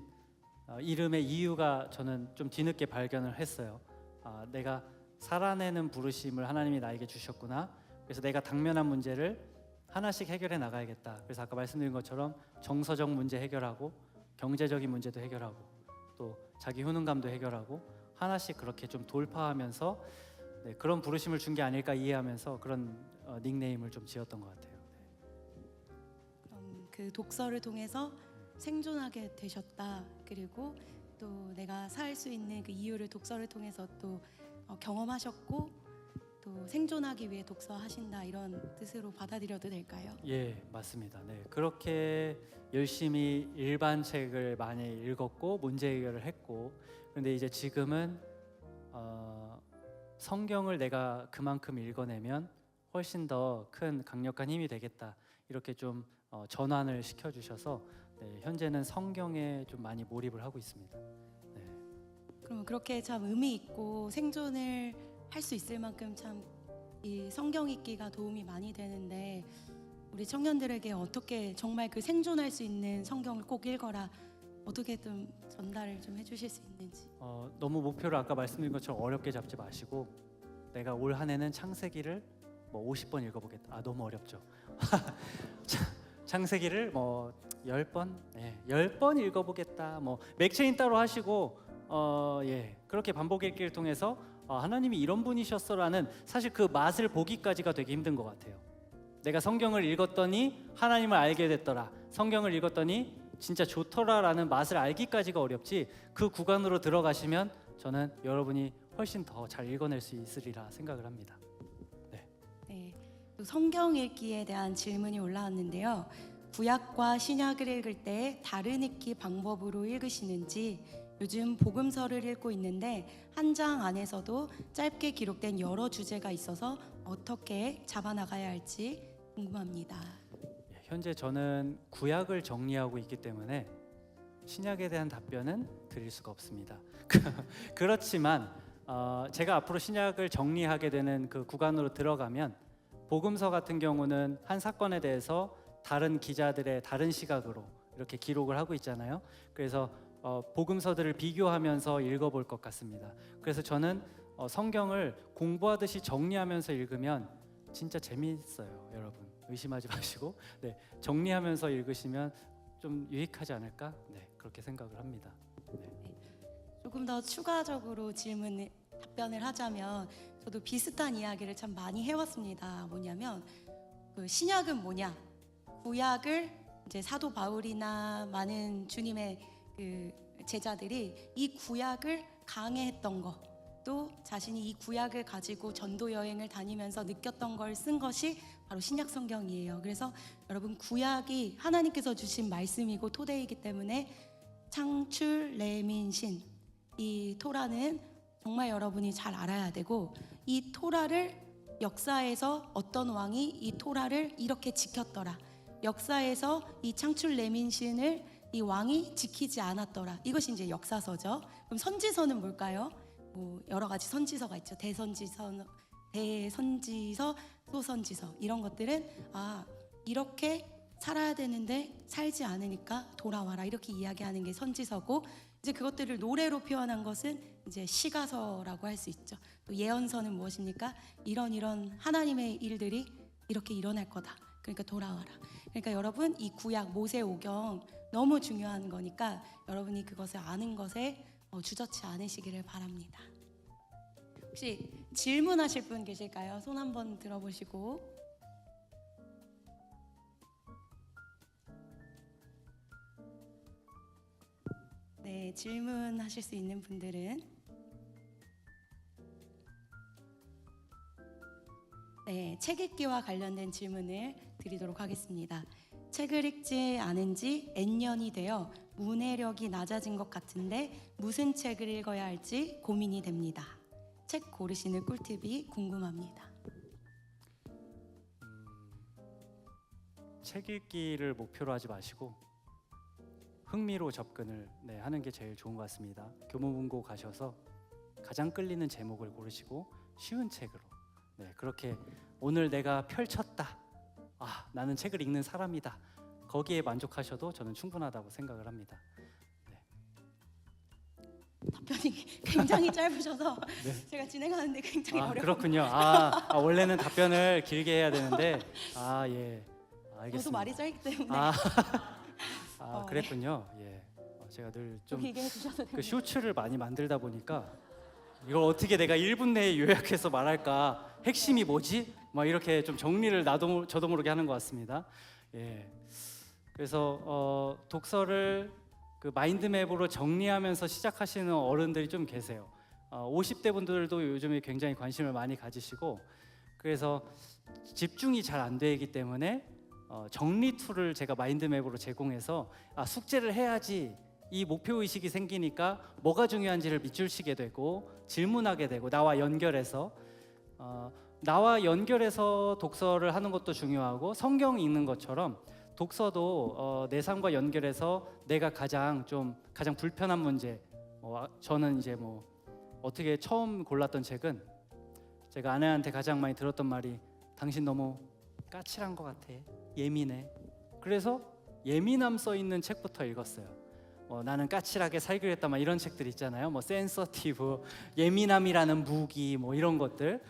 이름의 이유가 저는 좀 뒤늦게 발견을 했어요. 내가 살아내는 부르심을 하나님이 나에게 주셨구나. 그래서 내가 당면한 문제를 하나씩 해결해 나가야겠다. 그래서 아까 말씀드린 것처럼 정서적 문제 해결하고 경제적인 문제도 해결하고 또 자기 효능감도 해결하고 하나씩 그렇게 좀 돌파하면서 그런 부르심을 준 게 아닐까 이해하면서 그런 닉네임을 좀 지었던 것 같아요. 그럼 그 독서를 통해서 생존하게 되셨다. 그리고 또 내가 살 수 있는 그 이유를 독서를 통해서 또 경험하셨고 또 생존하기 위해 독서하신다, 이런 뜻으로 받아들여도 될까요? 예, 맞습니다. 네, 그렇게 열심히 일반 책을 많이 읽었고 문제 해결을 했고, 그런데 이제 지금은 성경을 내가 그만큼 읽어내면 훨씬 더 큰 강력한 힘이 되겠다. 이렇게 좀 전환을 시켜주셔서 네, 현재는 성경에 좀 많이 몰입을 하고 있습니다. 네. 그럼 그렇게 참 의미 있고 생존을 할 수 있을 만큼 참 이 성경 읽기가 도움이 많이 되는데 우리 청년들에게 어떻게 정말 그 생존할 수 있는 성경을 꼭 읽어라 어떻게 좀 전달을 좀 해주실 수 있는지. 너무 목표를 아까 말씀드린 것처럼 어렵게 잡지 마시고 내가 올 한 해는 창세기를 뭐 50번 읽어보겠다. 너무 어렵죠. 창세기를 뭐 10번, 10번 읽어보겠다. 뭐 맥체인 따로 하시고 그렇게 반복 읽기를 통해서 하나님이 이런 분이셨어라는 사실 그 맛을 보기까지가 되게 힘든 것 같아요. 내가 성경을 읽었더니 하나님을 알게 됐더라. 성경을 읽었더니 진짜 좋더라라는 맛을 알기까지가 어렵지 그 구간으로 들어가시면 저는 여러분이 훨씬 더 잘 읽어낼 수 있으리라 생각을 합니다. 네, 또 성경 읽기에 대한 질문이 올라왔는데요. 구약과 신약을 읽을 때 다른 읽기 방법으로 읽으시는지 요즘 복음서를 읽고 있는데 한 장 안에서도 짧게 기록된 여러 주제가 있어서 어떻게 잡아나가야 할지 궁금합니다. 현재 저는 구약을 정리하고 있기 때문에 신약에 대한 답변은 드릴 수가 없습니다. 그렇지만 제가 앞으로 신약을 정리하게 되는 그 구간으로 들어가면 복음서 같은 경우는 한 사건에 대해서 다른 기자들의 다른 시각으로 이렇게 기록을 하고 있잖아요. 그래서 복음서들을 비교하면서 읽어볼 것 같습니다. 그래서 저는 성경을 공부하듯이 정리하면서 읽으면 진짜 재미있어요. 여러분 의심하지 마시고 정리하면서 읽으시면 좀 유익하지 않을까? 그렇게 생각을 합니다. 조금 더 추가적으로 답변을 하자면 저도 비슷한 이야기를 참 많이 해왔습니다. 뭐냐면 그 신약은 뭐냐? 구약을 이제 사도 바울이나 많은 주님의 그 제자들이 이 구약을 강해했던 거, 또 자신이 이 구약을 가지고 전도 여행을 다니면서 느꼈던 걸 쓴 것이 바로 신약 성경이에요. 그래서 여러분 구약이 하나님께서 주신 말씀이고 토대이기 때문에 창출, 레민신 이 토라는 정말 여러분이 잘 알아야 되고 이 토라를 역사에서 어떤 왕이 이 토라를 이렇게 지켰더라. 역사에서 이 창출 레민신을 이 왕이 지키지 않았더라. 이것이 이제 역사서죠. 그럼 선지서는 뭘까요? 뭐 여러 가지 선지서가 있죠. 대선지서, 소선지서 이런 것들은 이렇게 살아야 되는데 살지 않으니까 돌아와라 이렇게 이야기하는 게 선지서고 이제 그것들을 노래로 표현한 것은 이제 시가서라고 할 수 있죠. 또 예언서는 무엇입니까? 이런 하나님의 일들이 이렇게 일어날 거다. 그러니까 돌아와라. 그러니까 여러분 이 구약 모세오경 너무 중요한 거니까 여러분이 그것을 아는 것에 주저치 않으시기를 바랍니다. 혹시 질문하실 분 계실까요? 손 한번 들어보시고. 네, 질문하실 수 있는 분들은 책 읽기와 관련된 질문을 드리도록 하겠습니다. 책을 읽지 않은 지 N년이 되어 문해력이 낮아진 것 같은데 무슨 책을 읽어야 할지 고민이 됩니다. 책 고르시는 꿀팁이 궁금합니다. 책 읽기를 목표로 하지 마시고 흥미로 접근을 하는 게 제일 좋은 것 같습니다. 교보문고 가셔서 가장 끌리는 제목을 고르시고 쉬운 책으로 그렇게 오늘 내가 펼쳤다. 나는 책을 읽는 사람이다. 거기에 만족하셔도 저는 충분하다고 생각을 합니다. 답변이 굉장히 짧으셔서 제가 진행하는데 굉장히 어려워요. 그렇군요. 원래는 답변을 길게 해야 되는데 알겠습니다. 저도 말이 짧기 때문에 그랬군요. 제가 늘 좀 길게 해주셔도 됩니다. 그 쇼츠를 많이 만들다 보니까 이걸 어떻게 내가 1분 내에 요약해서 말할까? 핵심이 뭐지? 막 이렇게 좀 정리를 저도 모르게 하는 것 같습니다. 그래서 독서를 그 마인드맵으로 정리하면서 시작하시는 어른들이 좀 계세요. 50대 분들도 요즘에 굉장히 관심을 많이 가지시고 그래서 집중이 잘 안 되기 때문에 정리 툴을 제가 마인드맵으로 제공해서 숙제를 해야지 이 목표 의식이 생기니까 뭐가 중요한지를 밑줄치게 되고 질문하게 되고 나와 연결해서 나와 연결해서 독서를 하는 것도 중요하고 성경 읽는 것처럼 독서도 내 삶과 연결해서 내가 가장 불편한 문제 저는 이제 뭐 어떻게 처음 골랐던 책은 제가 아내한테 가장 많이 들었던 말이 당신 너무 까칠한 것 같아 예민해 그래서 예민함 써 있는 책부터 읽었어요. 나는 까칠하게 살기로 했다 막 이런 책들 있잖아요. 뭐 센서티브 예민함이라는 무기 뭐 이런 것들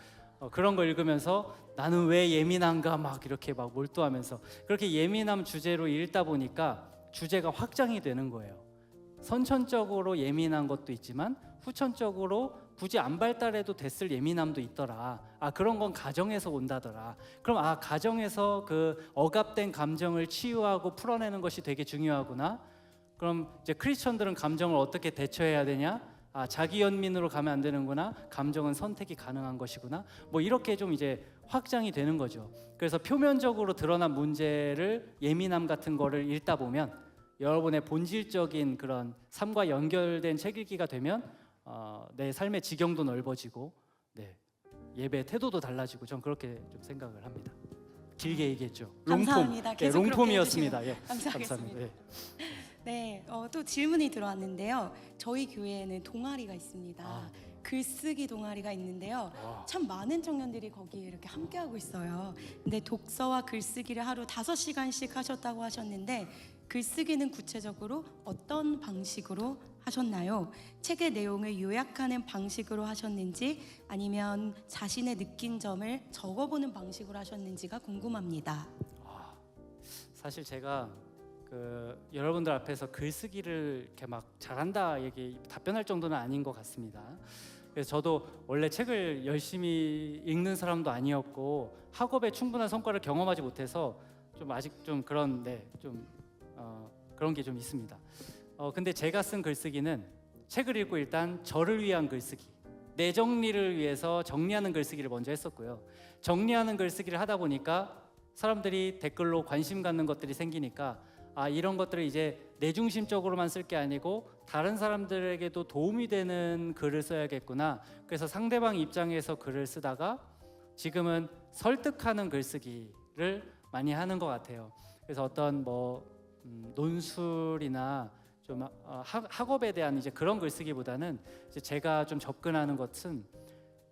그런 거 읽으면서 나는 왜 예민한가 막 이렇게 막 몰두하면서 그렇게 예민함 주제로 읽다 보니까 주제가 확장이 되는 거예요. 선천적으로 예민한 것도 있지만 후천적으로 굳이 안 발달해도 됐을 예민함도 있더라. 그런 건 가정에서 온다더라. 그럼 가정에서 그 억압된 감정을 치유하고 풀어내는 것이 되게 중요하구나. 그럼 이제 크리스천들은 감정을 어떻게 대처해야 되냐? 자기 연민으로 가면 안 되는구나. 감정은 선택이 가능한 것이구나. 뭐 이렇게 좀 이제 확장이 되는 거죠. 그래서 표면적으로 드러난 문제를 예민함 같은 거를 읽다 보면 여러분의 본질적인 그런 삶과 연결된 책 읽기가 되면 내 삶의 지경도 넓어지고 예배 태도도 달라지고 전 그렇게 좀 생각을 합니다. 길게 얘기했죠. 감사합니다. 계속 그렇게 롱폼이었습니다. 감사하겠습니다. 감사합니다. 네, 또 질문이 들어왔는데요. 저희 교회에는 동아리가 있습니다. 글쓰기 동아리가 있는데요. 참 많은 청년들이 거기에 이렇게 함께하고 있어요. 근데 독서와 글쓰기를 하루 5시간씩 하셨다고 하셨는데 글쓰기는 구체적으로 어떤 방식으로 하셨나요? 책의 내용을 요약하는 방식으로 하셨는지 아니면 자신의 느낀 점을 적어보는 방식으로 하셨는지가 궁금합니다. 사실 제가 여러분들 앞에서 글쓰기를 이렇게 막 잘한다 얘기 답변할 정도는 아닌 것 같습니다. 그래서 저도 원래 책을 열심히 읽는 사람도 아니었고 학업에 충분한 성과를 경험하지 못해서 좀 아직 좀 그런 그런 게 좀 있습니다. 근데 제가 쓴 글쓰기는 책을 읽고 일단 저를 위한 글쓰기, 내 정리를 위해서 정리하는 글쓰기를 먼저 했었고요. 정리하는 글쓰기를 하다 보니까 사람들이 댓글로 관심 갖는 것들이 생기니까 이런 것들을 이제 내 중심적으로만 쓸 게 아니고 다른 사람들에게도 도움이 되는 글을 써야겠구나. 그래서 상대방 입장에서 글을 쓰다가 지금은 설득하는 글쓰기를 많이 하는 것 같아요. 그래서 어떤 논술이나 좀 학업에 대한 이제 그런 글쓰기보다는 이제 제가 좀 접근하는 것은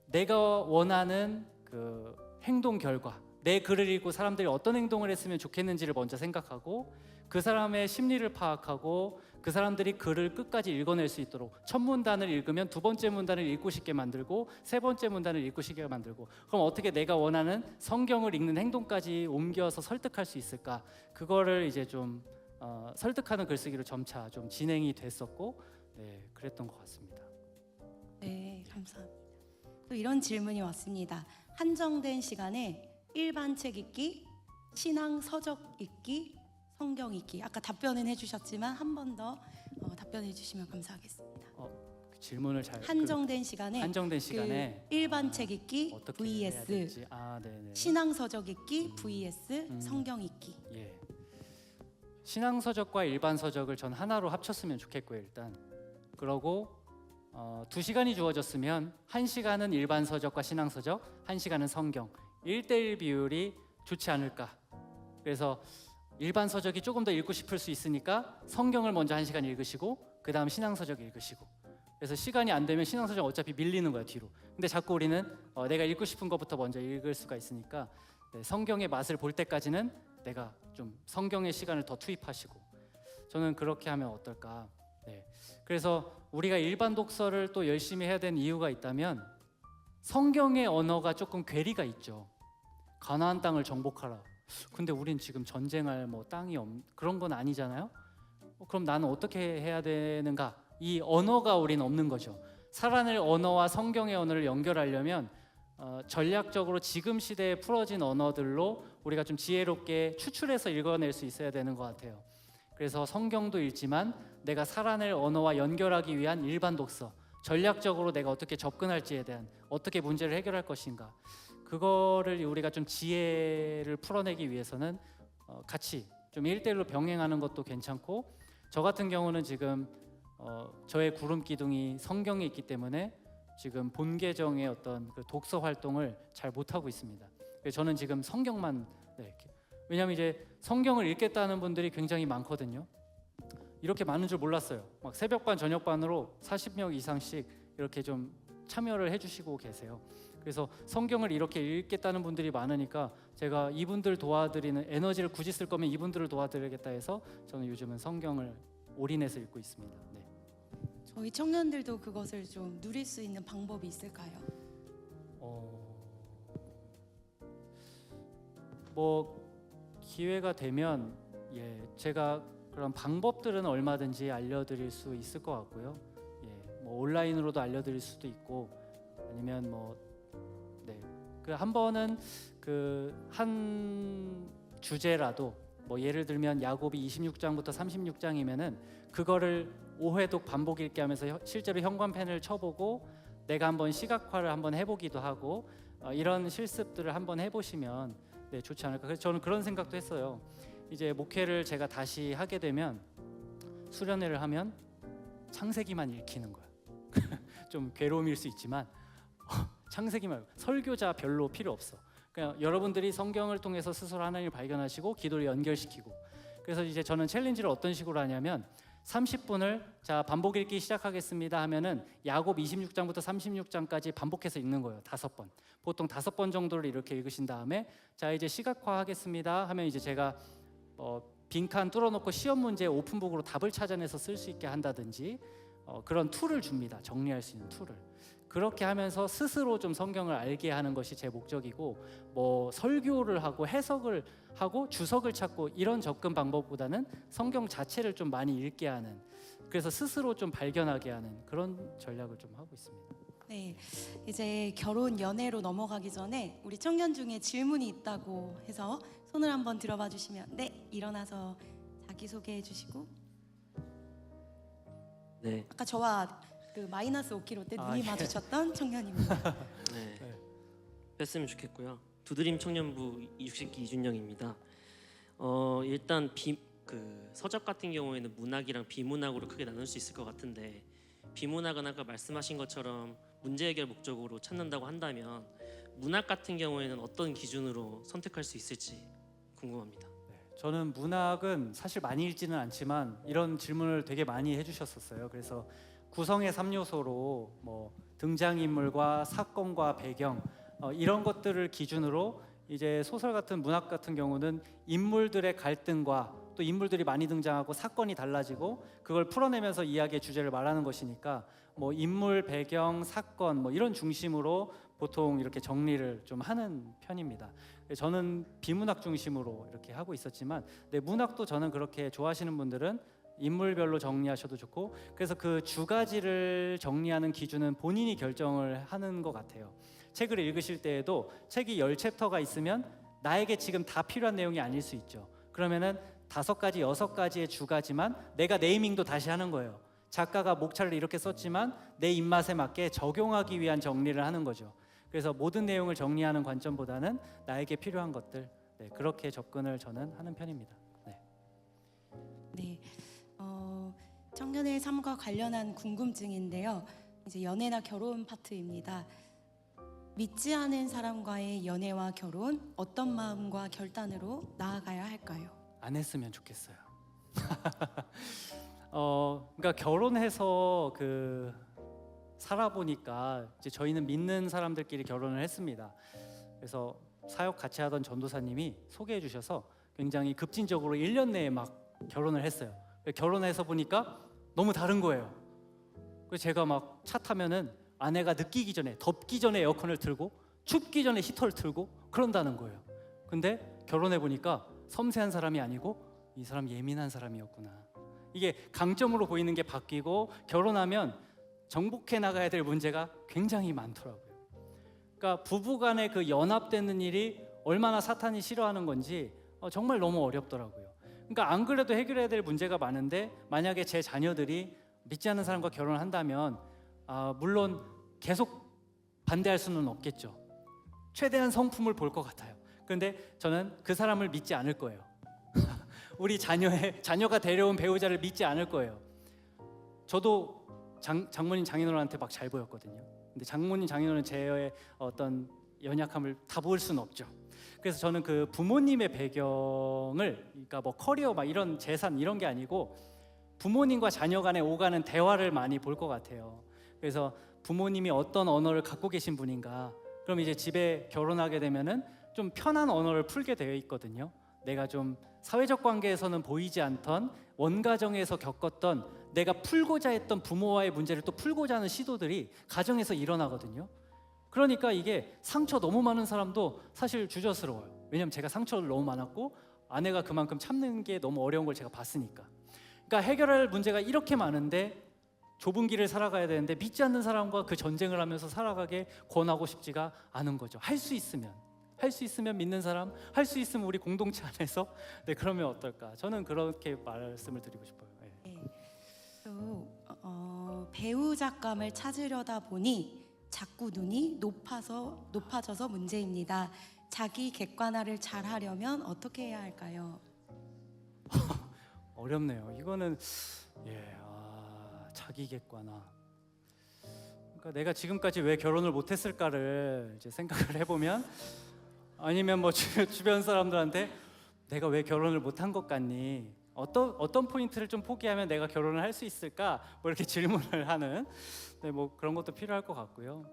내가 원하는 그 행동 결과, 내 글을 읽고 사람들이 어떤 행동을 했으면 좋겠는지를 먼저 생각하고 그 사람의 심리를 파악하고 그 사람들이 글을 끝까지 읽어낼 수 있도록 첫 문단을 읽으면 두 번째 문단을 읽고 싶게 만들고 세 번째 문단을 읽고 싶게 만들고 그럼 어떻게 내가 원하는 성경을 읽는 행동까지 옮겨서 설득할 수 있을까? 그거를 이제 좀 설득하는 글쓰기로 점차 좀 진행이 됐었고 그랬던 것 같습니다. 네, 감사합니다. 또 이런 질문이 왔습니다. 한정된 시간에 일반 책 읽기, 신앙 서적 읽기, 성경 읽기. 아까 답변은 해주셨지만 한 번 더 답변해 주시면 감사하겠습니다. 그 질문을 잘 한정된 시간에 그 일반 책 읽기 어떻게 해야 vs 될지. 신앙 서적 읽기 vs 성경 읽기. 신앙 서적과 일반 서적을 전 하나로 합쳤으면 좋겠고요. 일단 그러고 2시간이 주어졌으면 1시간은 일반 서적과 신앙 서적, 1시간은 성경 1대1 비율이 좋지 않을까. 그래서 일반 서적이 조금 더 읽고 싶을 수 있으니까 성경을 먼저 1시간 읽으시고 그 다음 신앙 서적 읽으시고 그래서 시간이 안 되면 신앙 서적 어차피 밀리는 거야 뒤로. 근데 자꾸 우리는 내가 읽고 싶은 것부터 먼저 읽을 수가 있으니까 성경의 맛을 볼 때까지는 내가 좀 성경의 시간을 더 투입하시고 저는 그렇게 하면 어떨까. 그래서 우리가 일반 독서를 또 열심히 해야 되는 이유가 있다면 성경의 언어가 조금 괴리가 있죠. 가나안 땅을 정복하라. 근데 우린 지금 전쟁할 땅이 그런 건 아니잖아요. 그럼 나는 어떻게 해야 되는가? 이 언어가 우리는 없는 거죠. 살아낼 언어와 성경의 언어를 연결하려면 전략적으로 지금 시대에 풀어진 언어들로 우리가 좀 지혜롭게 추출해서 읽어낼 수 있어야 되는 것 같아요. 그래서 성경도 읽지만 내가 살아낼 언어와 연결하기 위한 일반 독서, 전략적으로 내가 어떻게 접근할지에 대한 어떻게 문제를 해결할 것인가, 그거를 우리가 좀 지혜를 풀어내기 위해서는 같이 좀 1대1로 병행하는 것도 괜찮고 저 같은 경우는 지금 저의 구름 기둥이 성경에 있기 때문에 지금 본 계정의 어떤 그 독서 활동을 잘 못하고 있습니다. 그래서 저는 지금 성경만 왜냐하면 이제 성경을 읽겠다는 분들이 굉장히 많거든요. 이렇게 많은 줄 몰랐어요. 막 새벽반 저녁반으로 40명 이상씩 이렇게 좀 참여를 해주시고 계세요. 그래서 성경을 이렇게 읽겠다는 분들이 많으니까 제가 이분들 도와드리는 에너지를 굳이 쓸 거면 이분들을 도와드리겠다 해서 저는 요즘은 성경을 올인해서 읽고 있습니다. 네. 저희 청년들도 그것을 좀 누릴 수 있는 방법이 있을까요? 뭐 기회가 되면 제가 그런 방법들은 얼마든지 알려드릴 수 있을 것 같고요. 뭐 온라인으로도 알려드릴 수도 있고 아니면 그 한 번은 그 한 주제라도 뭐 예를 들면 야고비 26장부터 36장이면은 그거를 5회독 반복 읽기 하면서 실제로 현관펜을 쳐보고 내가 한번 시각화를 한번 해보기도 하고 이런 실습들을 한번 해보시면 좋지 않을까. 그래서 저는 그런 생각도 했어요. 이제 목회를 제가 다시 하게 되면 수련회를 하면 창세기만 읽히는 거야. 좀 괴로움일 수 있지만 창세기 말고 설교자 별로 필요 없어. 그냥 여러분들이 성경을 통해서 스스로 하나님을 발견하시고 기도를 연결시키고. 그래서 이제 저는 챌린지를 어떤 식으로 하냐면 30분을 자 반복 읽기 시작하겠습니다 하면은 야곱 26장부터 36장까지 반복해서 읽는 거예요. 5번. 보통 5번 정도를 이렇게 읽으신 다음에 자 이제 시각화 하겠습니다 하면 이제 제가 빈칸 뚫어놓고 시험 문제 오픈북으로 답을 찾아내서 쓸 수 있게 한다든지 그런 툴을 줍니다. 정리할 수 있는 툴을. 그렇게 하면서 스스로 좀 성경을 알게 하는 것이 제 목적이고 뭐 설교를 하고 해석을 하고 주석을 찾고 이런 접근 방법보다는 성경 자체를 좀 많이 읽게 하는, 그래서 스스로 좀 발견하게 하는 그런 전략을 좀 하고 있습니다. 네, 이제 결혼 연애로 넘어가기 전에 우리 청년 중에 질문이 있다고 해서 손을 한번 들어봐 주시면 일어나서 자기소개해 주시고. 네. 아까 저와 그 마이너스 5kg 때 눈이 마주쳤던 청년입니다. 네. 뺐으면 좋겠고요. 두드림 청년부 60기 이준영입니다. 일단 서적 같은 경우에는 문학이랑 비문학으로 크게 나눌 수 있을 것 같은데, 비문학은 아까 말씀하신 것처럼 문제 해결 목적으로 찾는다고 한다면 문학 같은 경우에는 어떤 기준으로 선택할 수 있을지 궁금합니다. 저는 문학은 사실 많이 읽지는 않지만 이런 질문을 되게 많이 해주셨었어요. 그래서 구성의 3요소로 뭐 등장인물과 사건과 배경 이런 것들을 기준으로 이제 소설 같은 문학 같은 경우는 인물들의 갈등과 또 인물들이 많이 등장하고 사건이 달라지고 그걸 풀어내면서 이야기의 주제를 말하는 것이니까 뭐 인물, 배경, 사건 뭐 이런 중심으로 보통 이렇게 정리를 좀 하는 편입니다. 저는 비문학 중심으로 이렇게 하고 있었지만 문학도 저는 그렇게 좋아하시는 분들은 인물별로 정리하셔도 좋고, 그래서 그 주 가지를 정리하는 기준은 본인이 결정을 하는 것 같아요. 책을 읽으실 때에도 책이 10챕터가 있으면 나에게 지금 다 필요한 내용이 아닐 수 있죠. 그러면은 5가지, 6가지의 주가지만 내가 네이밍도 다시 하는 거예요. 작가가 목차를 이렇게 썼지만 내 입맛에 맞게 적용하기 위한 정리를 하는 거죠. 그래서 모든 내용을 정리하는 관점보다는 나에게 필요한 것들, 그렇게 접근을 저는 하는 편입니다. 네, 청년의 삶과 관련한 궁금증인데요. 이제 연애나 결혼 파트입니다. 믿지 않은 사람과의 연애와 결혼, 어떤 마음과 결단으로 나아가야 할까요? 안 했으면 좋겠어요. 그러니까 결혼해서 살아보니까 이제 저희는 믿는 사람들끼리 결혼을 했습니다. 그래서 사역 같이 하던 전도사님이 소개해 주셔서 굉장히 급진적으로 1년 내에 막 결혼을 했어요. 결혼해서 보니까 너무 다른 거예요. 그래서 제가 막 차 타면은 아내가 느끼기 전에, 덥기 전에 에어컨을 틀고 춥기 전에 히터를 틀고 그런다는 거예요. 근데 결혼해 보니까 섬세한 사람이 아니고 이 사람 예민한 사람이었구나. 이게 강점으로 보이는 게 바뀌고 결혼하면 정복해 나가야 될 문제가 굉장히 많더라고요. 그러니까 부부간의 그 연합되는 일이 얼마나 사탄이 싫어하는 건지 정말 너무 어렵더라고요. 그러니까 안 그래도 해결해야 될 문제가 많은데 만약에 제 자녀들이 믿지 않는 사람과 결혼을 한다면 물론 계속 반대할 수는 없겠죠. 최대한 성품을 볼 것 같아요. 그런데 저는 그 사람을 믿지 않을 거예요. 우리 자녀가 데려온 배우자를 믿지 않을 거예요. 저도 장모님 장인어른한테 막 잘 보였거든요. 근데 장모님 장인어른 제 어떤 연약함을 다 볼 수는 없죠. 그래서 저는 그 부모님의 배경을, 그러니까 뭐 커리어 막 이런 재산 이런 게 아니고 부모님과 자녀 간에 오가는 대화를 많이 볼 것 같아요. 그래서 부모님이 어떤 언어를 갖고 계신 분인가, 그럼 이제 집에 결혼하게 되면은 좀 편한 언어를 풀게 되어 있거든요. 내가 좀 사회적 관계에서는 보이지 않던, 원가정에서 겪었던, 내가 풀고자 했던 부모와의 문제를 또 풀고자 하는 시도들이 가정에서 일어나거든요. 그러니까 이게 상처 너무 많은 사람도 사실 주저스러워요. 왜냐면 제가 상처를 너무 많았고 아내가 그만큼 참는 게 너무 어려운 걸 제가 봤으니까. 그러니까 해결할 문제가 이렇게 많은데 좁은 길을 살아가야 되는데 믿지 않는 사람과 그 전쟁을 하면서 살아가게 권하고 싶지가 않은 거죠. 할 수 있으면 믿는 사람, 할 수 있으면 우리 공동체 안에서 그러면 어떨까? 저는 그렇게 말씀을 드리고 싶어요. 예. 또 배우작감을 찾으려다 보니 자꾸 눈이 높아져서 문제입니다. 자기 객관화를 잘 하려면 어떻게 해야 할까요? 어렵네요. 이거는 자기 객관화. 그러니까 내가 지금까지 왜 결혼을 못했을까를 이제 생각을 해보면, 아니면 뭐 주변 사람들한테 내가 왜 결혼을 못한 것 같니? 어떤 포인트를 좀 포기하면 내가 결혼을 할 수 있을까? 뭐 이렇게 질문을 하는, 뭐 그런 것도 필요할 것 같고요.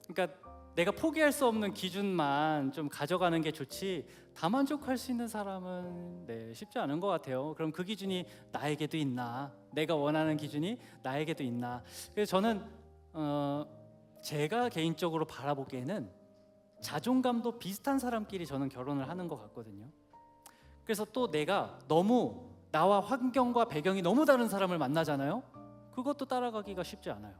그러니까 내가 포기할 수 없는 기준만 좀 가져가는 게 좋지, 다 만족할 수 있는 사람은 쉽지 않은 것 같아요. 그럼 그 기준이 나에게도 있나? 내가 원하는 기준이 나에게도 있나? 그래서 저는 제가 개인적으로 바라보기에는 자존감도 비슷한 사람끼리 저는 결혼을 하는 것 같거든요. 그래서 또 내가 너무 나와 환경과 배경이 너무 다른 사람을 만나잖아요. 그것도 따라가기가 쉽지 않아요.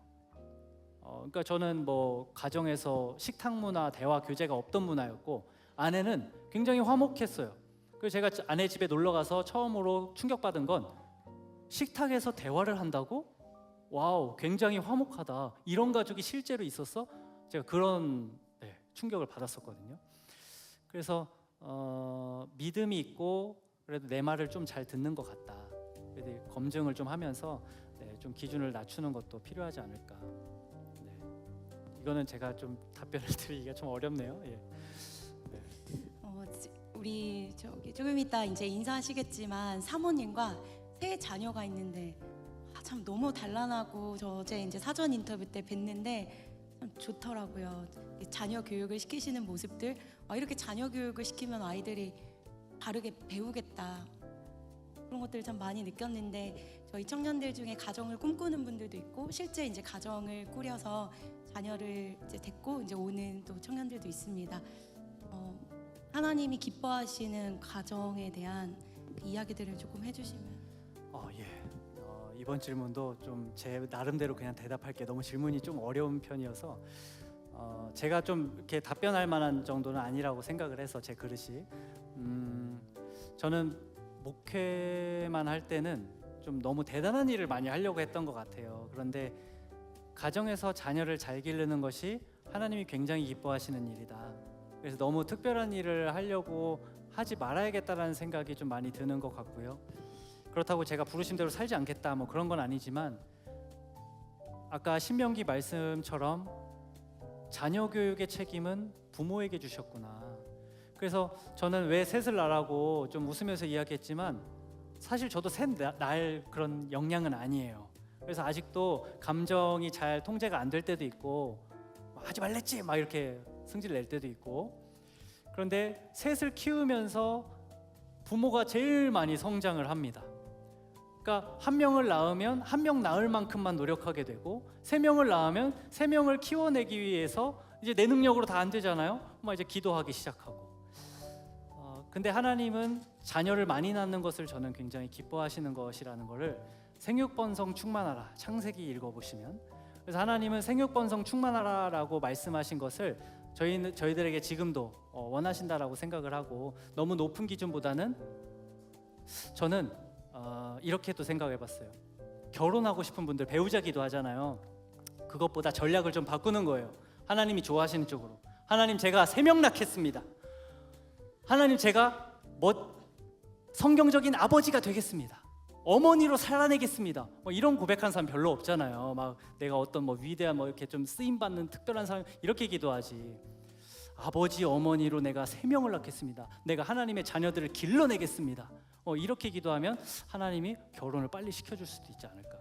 그러니까 저는 뭐 가정에서 식탁 문화, 대화, 교제가 없던 문화였고, 아내는 굉장히 화목했어요. 그래서 제가 아내 집에 놀러 가서 처음으로 충격받은 건, 식탁에서 대화를 한다고? 와우, 굉장히 화목하다. 이런 가족이 실제로 있었어? 제가 그런 충격을 받았었거든요. 그래서 믿음이 있고 그래도 내 말을 좀 잘 듣는 것 같다. 그래서 검증을 좀 하면서 좀 기준을 낮추는 것도 필요하지 않을까. 이거는 제가 좀 답변을 드리기가 좀 어렵네요. 예. 우리 조금 이따 이제 인사하시겠지만 사모님과 세 자녀가 있는데 참 너무 단란하고, 저 어제 이제 사전 인터뷰 때 뵀는데 참 좋더라고요. 자녀 교육을 시키시는 모습들, 이렇게 자녀 교육을 시키면 아이들이 바르게 배우겠다, 그런 것들을 참 많이 느꼈는데, 저희 청년들 중에 가정을 꿈꾸는 분들도 있고 실제 이제 가정을 꾸려서 자녀를 이제 데리고 이제 오는 또 청년들도 있습니다. 하나님이 기뻐하시는 가정에 대한 그 이야기들을 조금 해주시면. 이번 질문도 좀 제 나름대로 그냥 대답할게, 너무 질문이 좀 어려운 편이어서 제가 좀 이렇게 답변할 만한 정도는 아니라고 생각을 해서, 제 그릇이 저는 목회만 할 때는 좀 너무 대단한 일을 많이 하려고 했던 것 같아요. 그런데 가정에서 자녀를 잘 기르는 것이 하나님이 굉장히 기뻐하시는 일이다. 그래서 너무 특별한 일을 하려고 하지 말아야겠다라는 생각이 좀 많이 드는 것 같고요. 그렇다고 제가 부르심대로 살지 않겠다 뭐 그런 건 아니지만, 아까 신명기 말씀처럼 자녀 교육의 책임은 부모에게 주셨구나. 그래서 저는 왜 셋을 낳으라고 좀 웃으면서 이야기했지만, 사실 저도 셋 낳을 그런 역량은 아니에요. 그래서 아직도 감정이 잘 통제가 안 될 때도 있고, 하지 말랬지 막 이렇게 승질 낼 때도 있고. 그런데 셋을 키우면서 부모가 제일 많이 성장을 합니다. 그러니까 한 명을 낳으면 한 명 낳을 만큼만 노력하게 되고, 세 명을 낳으면 세 명을 키워내기 위해서 이제 내 능력으로 다 안 되잖아요. 막 이제 기도하기 시작하고. 근데 하나님은 자녀를 많이 낳는 것을 저는 굉장히 기뻐하시는 것이라는 것을 생육번성 충만하라, 창세기 읽어보시면. 그래서 하나님은 생육번성 충만하라라고 말씀하신 것을 저희들에게 지금도 원하신다라고 생각을 하고, 너무 높은 기준보다는 저는 이렇게도 생각해봤어요. 결혼하고 싶은 분들 배우자 기도하잖아요. 그것보다 전략을 좀 바꾸는 거예요. 하나님이 좋아하시는 쪽으로. 하나님, 제가 3명 낳겠습니다. 하나님, 제가 성경적인 아버지가 되겠습니다. 어머니로 살아내겠습니다. 뭐 이런 고백한 사람 별로 없잖아요. 막 내가 어떤 뭐 위대한 뭐 이렇게 좀 쓰임 받는 특별한 사람 이렇게 기도하지. 아버지 어머니로 내가 3명을 낳겠습니다. 내가 하나님의 자녀들을 길러내겠습니다. 이렇게 기도하면 하나님이 결혼을 빨리 시켜줄 수도 있지 않을까.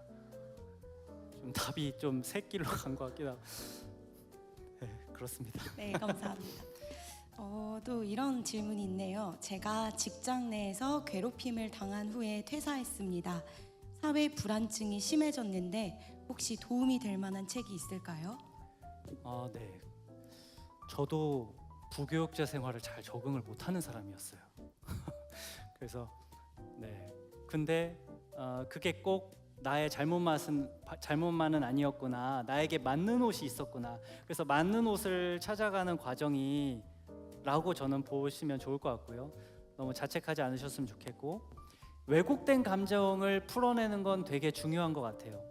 좀 답이 좀 새길로 간 것 같기도 하고. 네, 그렇습니다. 네, 감사합니다. 또 이런 질문이 있네요. 제가 직장 내에서 괴롭힘을 당한 후에 퇴사했습니다. 사회 불안증이 심해졌는데 혹시 도움이 될 만한 책이 있을까요? 네. 저도 부교육자 생활을 잘 적응을 못하는 사람이었어요. 그래서 네. 근데 그게 꼭 나의 잘못만은 아니었구나. 나에게 맞는 옷이 있었구나. 그래서 맞는 옷을 찾아가는 과정이라고 저는 보시면 좋을 것 같고요. 너무 자책하지 않으셨으면 좋겠고, 왜곡된 감정을 풀어내는 건 되게 중요한 것 같아요.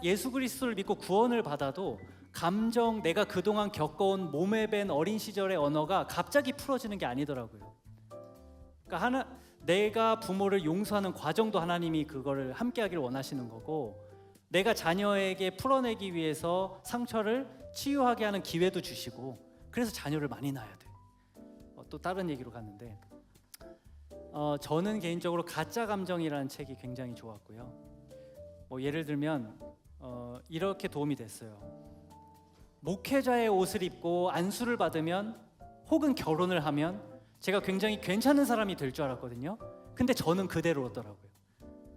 예수 그리스도를 믿고 구원을 받아도 감정, 내가 그동안 겪어온 몸에 밴 어린 시절의 언어가 갑자기 풀어지는 게 아니더라고요. 그러니까 내가 부모를 용서하는 과정도 하나님이 그거를 함께하기를 원하시는 거고, 내가 자녀에게 풀어내기 위해서 상처를 치유하게 하는 기회도 주시고, 그래서 자녀를 많이 낳아야 돼. 또 다른 얘기로 갔는데, 저는 개인적으로 가짜 감정이라는 책이 굉장히 좋았고요. 예를 들면 이렇게 도움이 됐어요. 목회자의 옷을 입고 안수를 받으면 혹은 결혼을 하면 제가 굉장히 괜찮은 사람이 될 줄 알았거든요. 근데 저는 그대로였더라고요.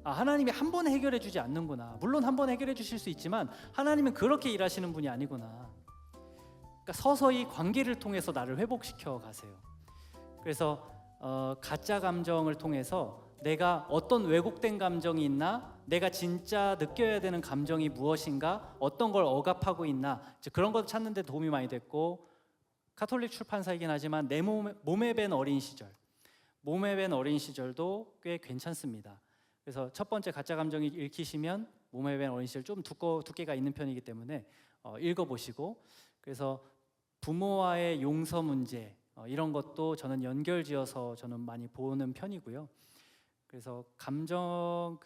하나님이 한 번에 해결해 주지 않는구나. 물론 한 번에 해결해 주실 수 있지만 하나님은 그렇게 일하시는 분이 아니구나. 그러니까 서서히 관계를 통해서 나를 회복시켜 가세요. 그래서 가짜 감정을 통해서 내가 어떤 왜곡된 감정이 있나, 내가 진짜 느껴야 되는 감정이 무엇인가, 어떤 걸 억압하고 있나, 그런 것 찾는 데 도움이 많이 됐고, 카톨릭 출판사이긴 하지만 내 몸에 밴 어린 시절도 꽤 괜찮습니다. 그래서 첫 번째 가짜 감정이 읽히시면 몸에 밴 어린 시절 좀 두께가 있는 편이기 때문에 읽어보시고, 그래서 부모와의 용서 문제 이런 것도 저는 연결지어서 저는 많이 보는 편이고요. 그래서 감정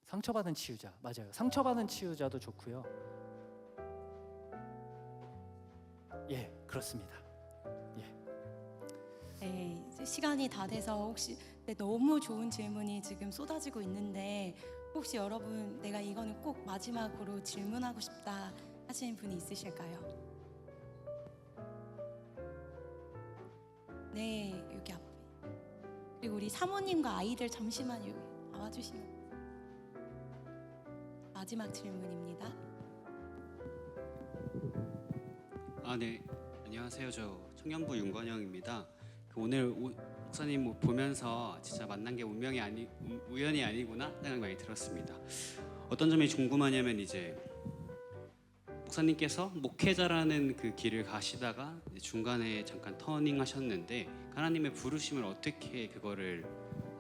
상처받은 치유자, 맞아요. 상처받은 치유자도 좋고요. 예, 그렇습니다. 네, 이제 시간이 다 돼서 혹시 너무 좋은 질문이 지금 쏟아지고 있는데 혹시 여러분 내가 이거는 꼭 마지막으로 질문하고 싶다 하시는 분이 있으실까요? 네, 여기 앞에. 그리고 우리 사모님과 아이들 잠시만 여기 나와주시면. 마지막 질문입니다. 네, 안녕하세요. 저 청년부 윤건영입니다. 오늘 목사님 보면서 진짜 만난 게 우연이 아니구나 생각이 많이 들었습니다. 어떤 점이 궁금하냐면, 이제 목사님께서 목회자라는 그 길을 가시다가 이제 중간에 잠깐 터닝하셨는데, 하나님의 부르심을 어떻게 그거를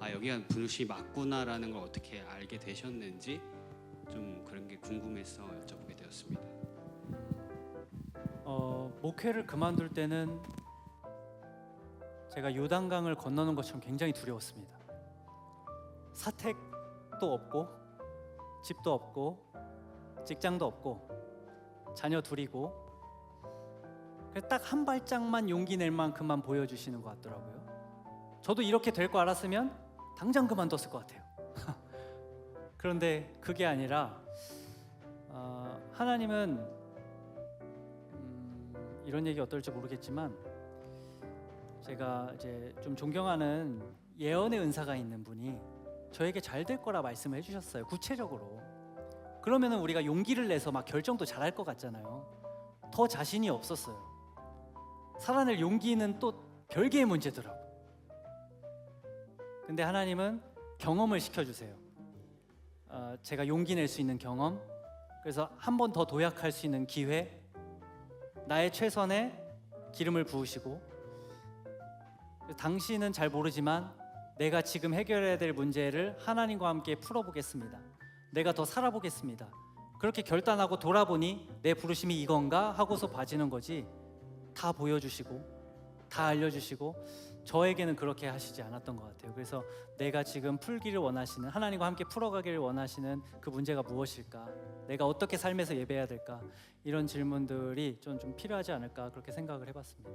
여기가 부르심이 맞구나라는 걸 어떻게 알게 되셨는지 좀 그런 게 궁금해서 여쭤보게 되었습니다. 목회를 그만둘 때는 제가 요단강을 건너는 것처럼 굉장히 두려웠습니다. 사택도 없고 집도 없고 직장도 없고 자녀 둘이고, 딱 한 발짝만 용기 낼 만큼만 보여주시는 것 같더라고요. 저도 이렇게 될 거 알았으면 당장 그만뒀을 것 같아요. 그런데 그게 아니라 하나님은 이런 얘기 어떨지 모르겠지만, 제가 이제 좀 존경하는 예언의 은사가 있는 분이 저에게 잘 될 거라 말씀을 해주셨어요. 구체적으로. 그러면은 우리가 용기를 내서 막 결정도 잘할 것 같잖아요. 더 자신이 없었어요. 살아낼 용기는 또 별개의 문제더라고. 근데 하나님은 경험을 시켜주세요. 제가 용기 낼 수 있는 경험, 그래서 한 번 더 도약할 수 있는 기회, 나의 최선에 기름을 부으시고, 당신은 잘 모르지만 내가 지금 해결해야 될 문제를 하나님과 함께 풀어보겠습니다. 내가 더 살아보겠습니다. 그렇게 결단하고 돌아보니 내 부르심이 이건가 하고서 봐지는 거지, 다 보여주시고 다 알려주시고 저에게는 그렇게 하시지 않았던 것 같아요. 그래서 내가 지금 풀기를 원하시는, 하나님과 함께 풀어가기를 원하시는 그 문제가 무엇일까? 내가 어떻게 삶에서 예배해야 될까? 이런 질문들이 좀 필요하지 않을까 그렇게 생각을 해봤습니다.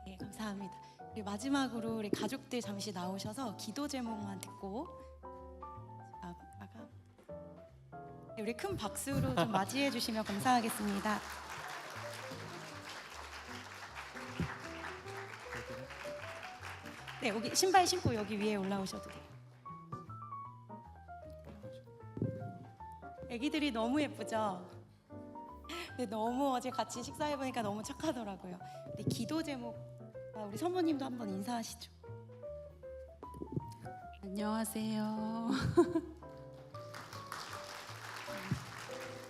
네, 감사합니다. 우리 마지막으로 우리 가족들 잠시 나오셔서 기도 제목만 듣고 마감. 네, 우리 큰 박수로 좀 맞이해 주시면 감사하겠습니다. 네, 여기 신발 신고 여기 위에 올라오셔도 돼요. 애기들이 너무 예쁘죠? 네, 너무 어제 같이 식사해 보니까 너무 착하더라고요. 네, 기도 제목 우리 선모님도 한번 인사하시죠. 안녕하세요.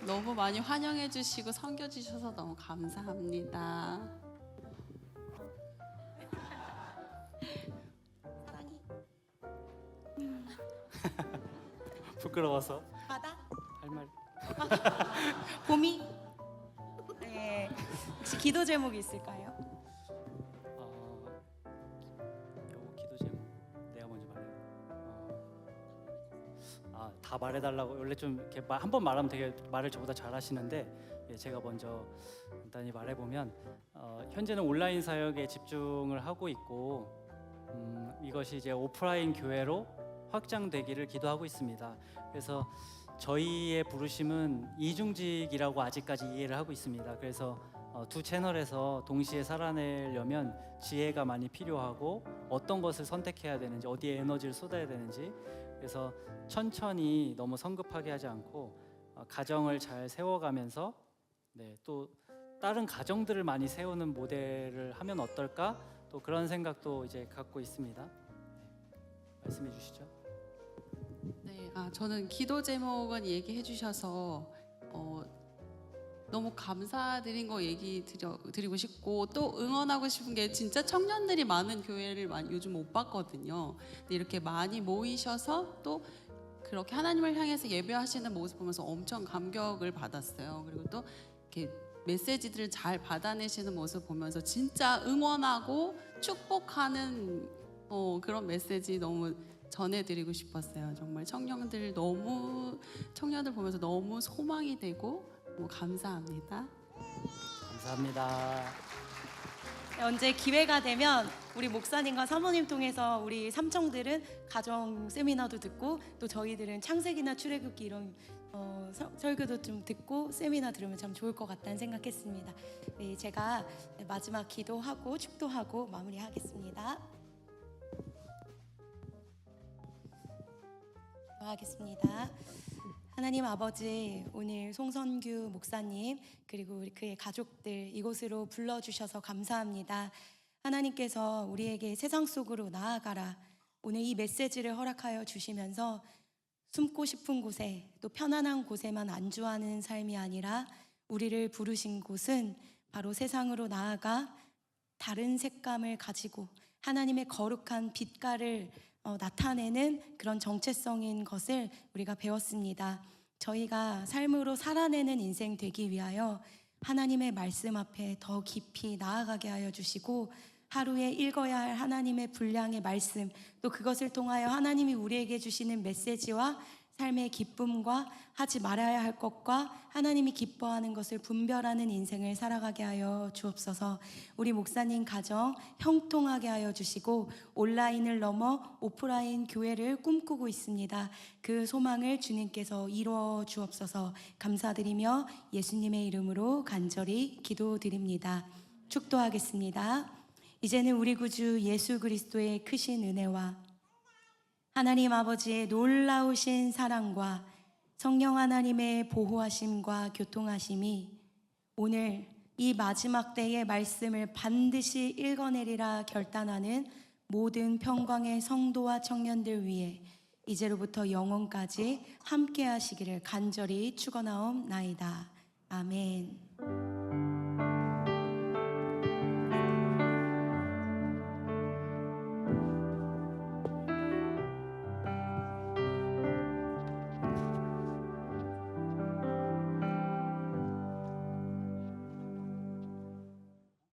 너무 많이 환영해 주시고 섬겨 주셔서 너무 감사합니다. 사랑이 부끄러워서 바다 할 말. 봄이 네, 혹시 기도 제목이 있을까요? 요거 기도 제목 내가 먼저 말해요. 다 말해달라고 원래 좀 이렇게 한 번 말하면 되게 말을 저보다 잘하시는데 제가 먼저 간단히 말해보면 현재는 온라인 사역에 집중을 하고 있고 이것이 이제 오프라인 교회로 확장되기를 기도하고 있습니다. 그래서 저희의 부르심은 이중직이라고 아직까지 이해를 하고 있습니다. 그래서 두 채널에서 동시에 살아내려면 지혜가 많이 필요하고 어떤 것을 선택해야 되는지, 어디에 에너지를 쏟아야 되는지, 그래서 천천히 너무 성급하게 하지 않고 가정을 잘 세워가면서 또 다른 가정들을 많이 세우는 모델을 하면 어떨까? 또 그런 생각도 이제 갖고 있습니다. 말씀해 주시죠. 네, 저는 기도 제목은 얘기해 주셔서 너무 감사드린 거 얘기 드리고 싶고 또 응원하고 싶은 게 진짜 청년들이 많은 교회를 요즘 못 봤거든요. 근데 이렇게 많이 모이셔서 또 그렇게 하나님을 향해서 예배하시는 모습 보면서 엄청 감격을 받았어요. 그리고 또 이렇게 메시지들을 잘 받아내시는 모습 보면서 진짜 응원하고 축복하는 그런 메시지 너무 전해드리고 싶었어요. 정말 청년들 보면서 너무 소망이 되고 너무 감사합니다. 감사합니다. 네, 언제 기회가 되면 우리 목사님과 사모님 통해서 우리 삼청들은 가정 세미나도 듣고 또 저희들은 창세기나 출애굽기 이런 설교도 좀 듣고 세미나 들으면 참 좋을 것 같다는 생각했습니다. 네, 제가 마지막 기도하고 축도하고 마무리하겠습니다. 기도하겠습니다. 하나님 아버지, 오늘 송선규 목사님 그리고 그의 가족들 이곳으로 불러주셔서 감사합니다. 하나님께서 우리에게 세상 속으로 나아가라 오늘 이 메시지를 허락하여 주시면서 숨고 싶은 곳에 또 편안한 곳에만 안주하는 삶이 아니라 우리를 부르신 곳은 바로 세상으로 나아가 다른 색감을 가지고 하나님의 거룩한 빛깔을 나타내는 그런 정체성인 것을 우리가 배웠습니다. 저희가 삶으로 살아내는 인생 되기 위하여 하나님의 말씀 앞에 더 깊이 나아가게 하여 주시고 하루에 읽어야 할 하나님의 분량의 말씀 또 그것을 통하여 하나님이 우리에게 주시는 메시지와 삶의 기쁨과 하지 말아야 할 것과 하나님이 기뻐하는 것을 분별하는 인생을 살아가게 하여 주옵소서. 우리 목사님 가정 형통하게 하여 주시고 온라인을 넘어 오프라인 교회를 꿈꾸고 있습니다. 그 소망을 주님께서 이루어 주옵소서. 감사드리며 예수님의 이름으로 간절히 기도드립니다. 축도하겠습니다. 이제는 우리 구주 예수 그리스도의 크신 은혜와 하나님 아버지의 놀라우신 사랑과 성령 하나님의 보호하심과 교통하심이 오늘 이 마지막 때의 말씀을 반드시 읽어내리라 결단하는 모든 평강의 성도와 청년들 위해 이제로부터 영원까지 함께 하시기를 간절히 축원하옵나이다. 아멘.